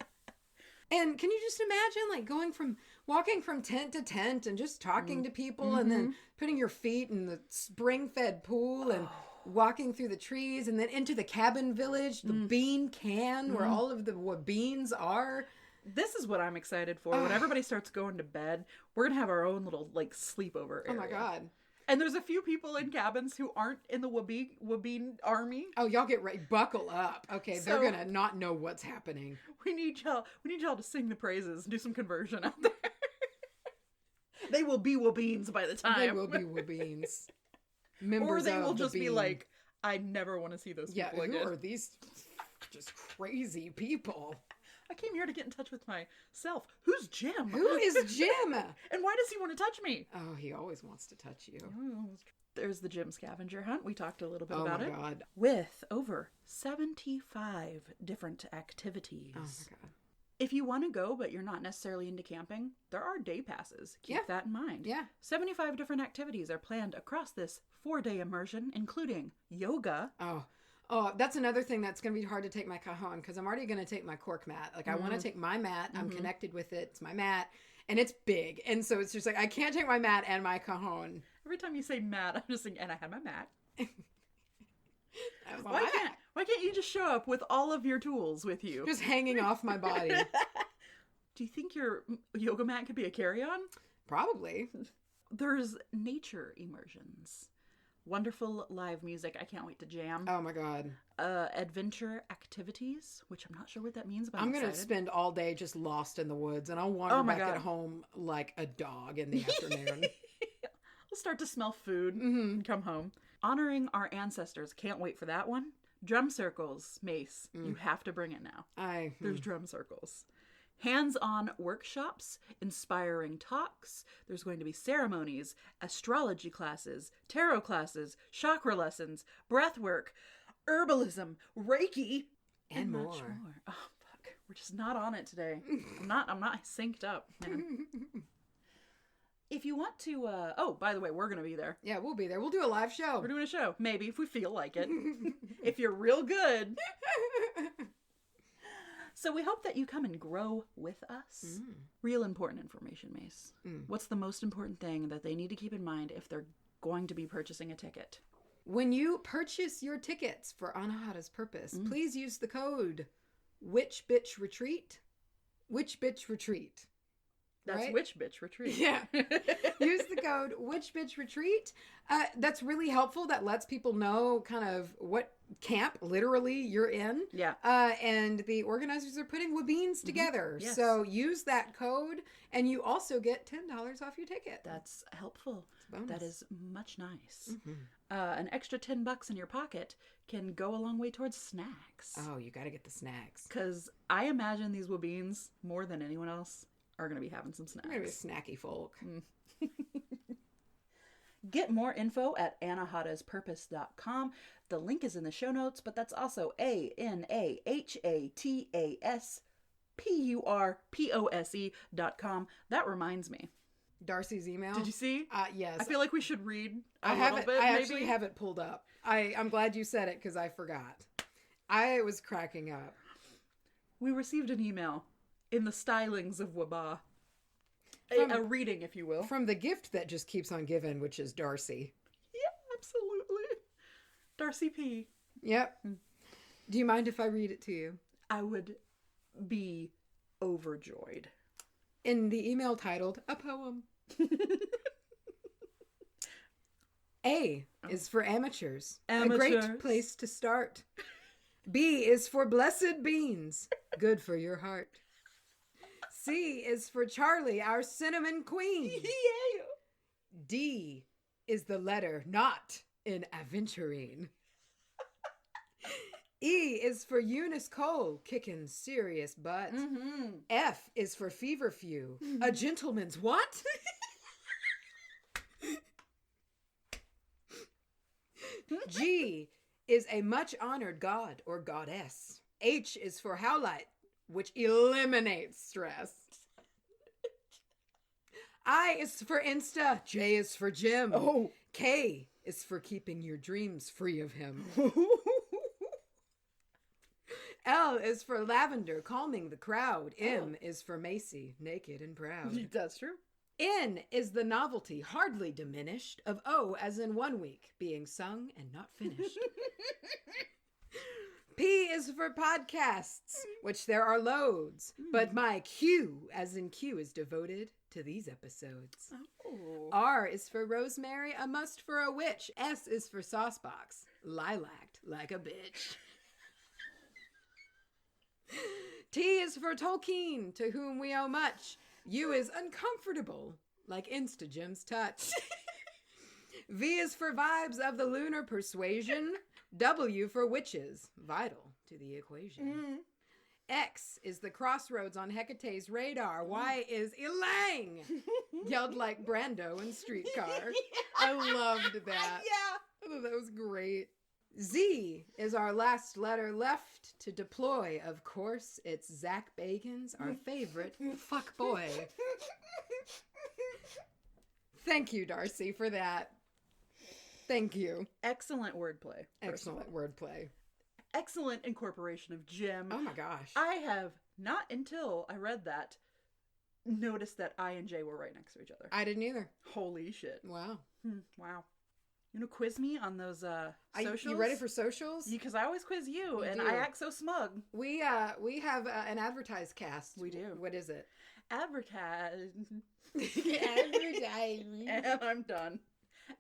And can you just imagine, like, walking from tent to tent and just talking to people and then putting your feet in the spring-fed pool and walking through the trees and then into the cabin village, the bean can where all of the beans are. This is what I'm excited for. When everybody starts going to bed, we're going to have our own little, like, sleepover area. Oh, my God. And there's a few people in cabins who aren't in the Wabine army. Oh, y'all get ready. Buckle up. Okay, so, they're going to not know what's happening. We need y'all to sing the praises and do some conversion out there. They will be Wabines by the time. They will be Wabines. Or they will just be like, I never want to see those people again. Who are these just crazy people? I came here to get in touch with myself. Who's Jim? Who is Jim? And why does he want to touch me? Oh, he always wants to touch you. Oh, there's the Jim scavenger hunt. We talked a little bit about it. Oh, my God. With over 75 different activities. Oh, my God. If you want to go, but you're not necessarily into camping, there are day passes. Keep that in mind. Yeah. 75 different activities are planned across this 4-day immersion, including yoga. Oh, that's another thing that's going to be hard to take my cajon because I'm already going to take my cork mat. Like, I want to take my mat. I'm connected with it. It's my mat. And it's big. And so it's just like, I can't take my mat and my cajon. Every time you say mat, I'm just thinking, and I had my mat. Why can't you just show up with all of your tools with you? Just hanging off my body. Do you think your yoga mat could be a carry-on? Probably. There's nature immersions. Wonderful live music. I can't wait to jam. Oh my God. Adventure activities, which I'm not sure what that means, but I'm going to spend all day just lost in the woods, and I'll wander back at home like a dog in the afternoon. We'll start to smell food and come home. Honoring our ancestors. Can't wait for that one. Drum circles, Mace. You have to bring it now. There's drum circles. Hands-on workshops, inspiring talks. There's going to be ceremonies, astrology classes, tarot classes, chakra lessons, breath work, herbalism, Reiki, and much more. Oh, fuck. We're just not on it today. I'm not synced up, man. If you want to, oh, by the way, we're going to be there. Yeah, we'll be there. We'll do a live show. We're doing a show. Maybe, if we feel like it. If you're real good. So we hope that you come and grow with us. Real important information, Mace. What's the most important thing that they need to keep in mind if they're going to be purchasing a ticket? When you purchase your tickets for Anahata's Purpose, please use the code WITCHBITCHRETREAT. WITCHBITCHRETREAT. That's right? WITCHBITCHRETREAT. Yeah. Use the code WITCHBITCHRETREAT. That's really helpful. That lets people know kind of what camp literally you're in. Yeah. And the organizers are putting Wabines together. Yes. So use that code and you also get $10 off your ticket. That's helpful. Bonus. That is much nice. An extra $10 in your pocket can go a long way towards snacks. Oh, you got to get the snacks. Because I imagine these Wabines, more than anyone else, are going to be having some snacks. We're going to be snacky folk. Get more info at anahataspurpose.com. The link is in the show notes, but that's also ANAHATASPURPOSE.com. That reminds me. Darcy's email. Did you see? Yes. I feel like we should read a little bit. I actually have it pulled up. I'm glad you said it because I forgot. I was cracking up. We received an email in the stylings of Wabah. A reading, if you will. From the gift that just keeps on giving, which is Darcy. Yeah, absolutely. Darcy P. Yep. Do you mind if I read it to you? I would be overjoyed. In the email titled, A Poem. A is for amateurs. A great place to start. B is for blessed beans. Good for your heart. C is for Charlie, our cinnamon queen. Yeah. D is the letter not in aventurine. E is for Eunice Cole, kicking serious butt. F is for Feverfew, a gentleman's what? G is a much honored god or goddess. H is for Howlite, which eliminates stress. I is for Insta. J is for Jim. Oh. K is for keeping your dreams free of him. L is for Lavender, calming the crowd. M is for Macy, naked and proud. That's true. N is the novelty, hardly diminished, of O as in 1 week, being sung and not finished. P is for podcasts, which there are loads, but my Q, as in Q, is devoted to these episodes. Oh. R is for Rosemary, a must for a witch. S is for Saucebox, lilaced like a bitch. T is for Tolkien, to whom we owe much. U is uncomfortable, like Insta Jim's touch. V is for vibes of the lunar persuasion. W for witches, vital to the equation. X is the crossroads on Hecate's radar. Y is Elang, yelled like Brando in Streetcar. I loved that. Yeah. I thought that was great. Z is our last letter left to deploy. Of course, it's Zach Bagans, our favorite fuck boy. Thank you, Darcy, for that. Thank you. Excellent wordplay. Excellent wordplay. excellent incorporation of Jim. Oh my gosh. I have not until I read that noticed that I and J were right next to each other. I didn't either. Holy shit. Wow. Wow. You know, quiz me on those socials? You ready for socials? Because I always quiz you, We and do. I act so smug. We have an Advertise cast. We do. What is it? Advertise. Advertise. And I'm done.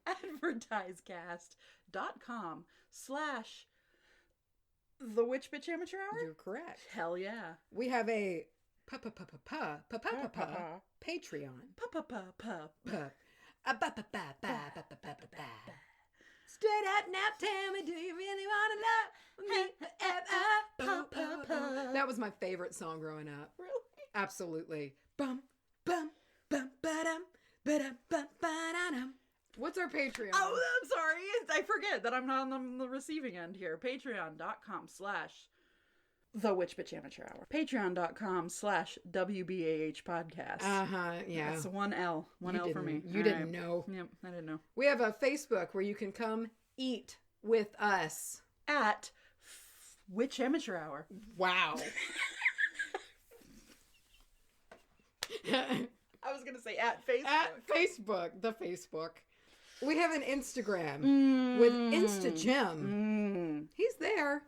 Advertisecast.com/The Witch Bitch Amateur Hour? You're correct. Hell yeah. We have a Patreon. Straight up now, tell me, do you really want to love me? That was my favorite song growing up. Really? Absolutely. Bum, bum, bum, ba-dum, ba-dum, bum, ba-da-dum. What's our Patreon? Oh, I'm sorry. I forget that I'm not on the receiving end here. Patreon.com/The Witch Bitch Amateur Hour. Patreon.com/WBAHpodcast. Yeah. That's one L. One L for me. You didn't know. Yep, I didn't know. We have a Facebook where you can come eat with us. At Witch Amateur Hour. Wow. I was going to say at Facebook. At Facebook. The Facebook. We have an Instagram with InstaJim. He's there.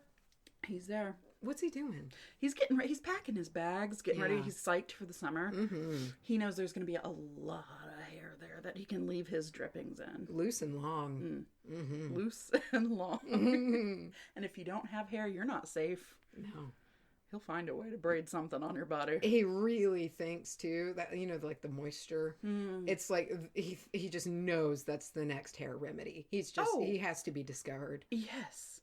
He's there. What's he doing? He's getting ready. He's packing his bags, getting ready. He's psyched for the summer. Mm-hmm. He knows there's going to be a lot of hair there that he can leave his drippings in. Loose and long. Mm-hmm. Loose and long. Mm-hmm. And if you don't have hair, you're not safe. No. He'll find a way to braid something on your body. He really thinks too that, you know, like the moisture. It's like he just knows that's the next hair remedy. He has to be discovered. Yes.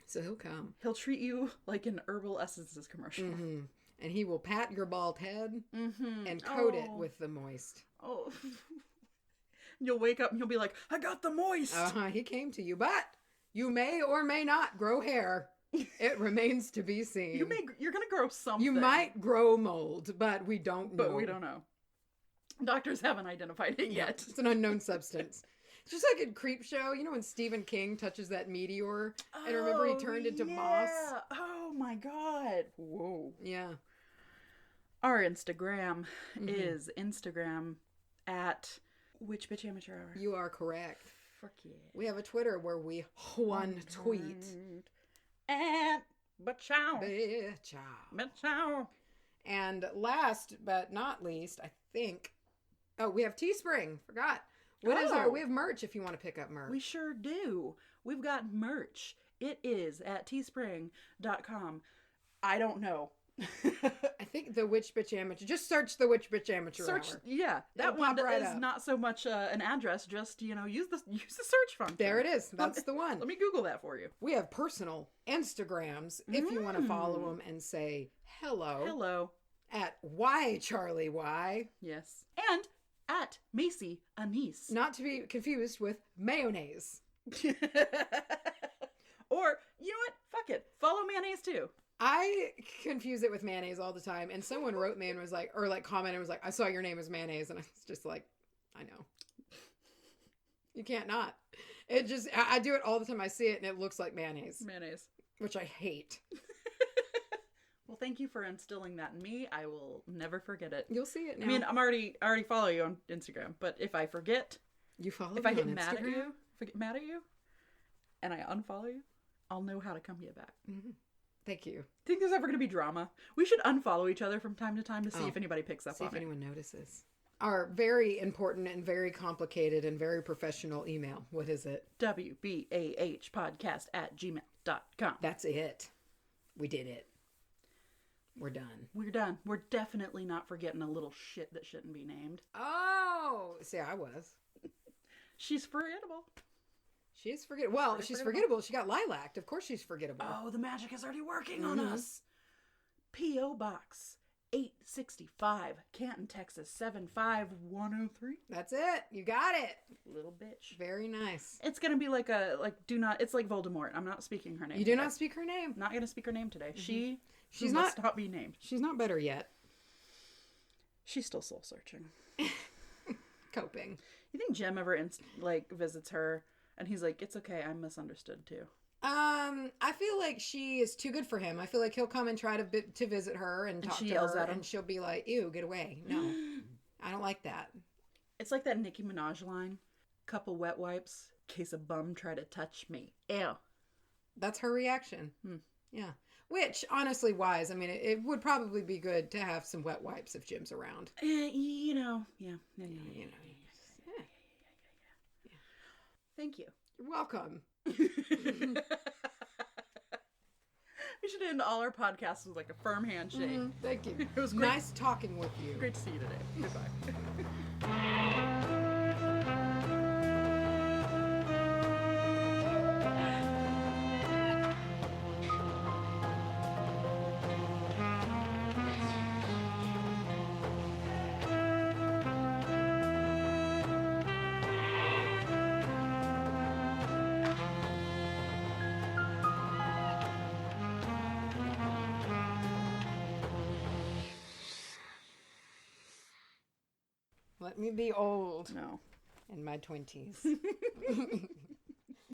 So he'll come. He'll treat you like an Herbal Essences commercial. Mm-hmm. And he will pat your bald head and coat it with the moist. Oh. You'll wake up and you'll be like, I got the moist. He came to you, but you may or may not grow hair. It remains to be seen. You're going to grow something. You might grow mold, but we don't know. But we don't know. Doctors haven't identified it yet. It's an unknown substance. It's just like in Creepshow, you know when Stephen King touches that meteor and remember he turned into moss? Oh my God. Whoa. Yeah. Our Instagram is Instagram at Witch Bitch Amateur Hour. You are correct. Fuck yeah. We have a Twitter where we one tweet. And Bachow. Bachow. And last but not least, I think, we have Teespring. Forgot. We have merch if you want to pick up merch. We sure do. We've got merch. It is at teespring.com. I don't know. I think the Witch Bitch Amateur. Just search the Witch Bitch Amateur Hour. Yeah, that It'll one pop right is up. not so much an address. Just use the search function. There it is. That's the one. Let me Google that for you. We have personal Instagrams if you want to follow them and say hello. Hello. At YCharlieY. Yes. And at Macy Anise. Not to be confused with mayonnaise. Or, you know what? Fuck it. Follow mayonnaise too. I confuse it with mayonnaise all the time. And someone wrote me and was like, or like commented and was like, I saw your name as mayonnaise. And I was just like, I know. You can't not. It just, I do it all the time. I see it and it looks like mayonnaise. Mayonnaise. Which I hate. Well, thank you for instilling that in me. I will never forget it. You'll see it now. I mean, I already follow you on Instagram, but if I forget, you follow if me I get on mad Instagram? at you, if I get mad at you, and I unfollow you, I'll know how to come get back. Mm-hmm. Thank you. Think there's ever going to be drama? We should unfollow each other from time to time to see if anybody picks up on it. See if anyone notices. Our very important and very complicated and very professional email. What is it? wbahpodcast@gmail.com. That's it. We did it. We're done. We're done. We're definitely not forgetting a little shit that shouldn't be named. Oh! See, I was. She's forgettable. She's forgettable. Well, she's forgettable. She got lilac. Of course she's forgettable. Oh, the magic is already working on us. P.O. Box 865, Canton, Texas 75103. That's it. You got it. Little bitch. Very nice. It's going to be it's like Voldemort. I'm not speaking her name. You do not speak her name. Not going to speak her name today. She's must not be named. She's not better yet. She's still soul searching. Coping. You think Jim ever visits her and he's like, it's okay, I'm misunderstood too. I feel like she is too good for him. I feel like he'll come and try to visit her and talk she to yells her, at him. and she'll be like, "Ew, get away!" No, I don't like that. It's like that Nicki Minaj line: "Couple wet wipes, case a bum try to touch me." Ew. That's her reaction. Yeah. Which, honestly, wise. I mean, it would probably be good to have some wet wipes if Jim's around. You know, yeah. Thank you. You're welcome. We should end all our podcasts with like a firm handshake. Thank you. It was great. Nice talking with you. Great to see you today. Goodbye. Let me be old. No. In my 20s.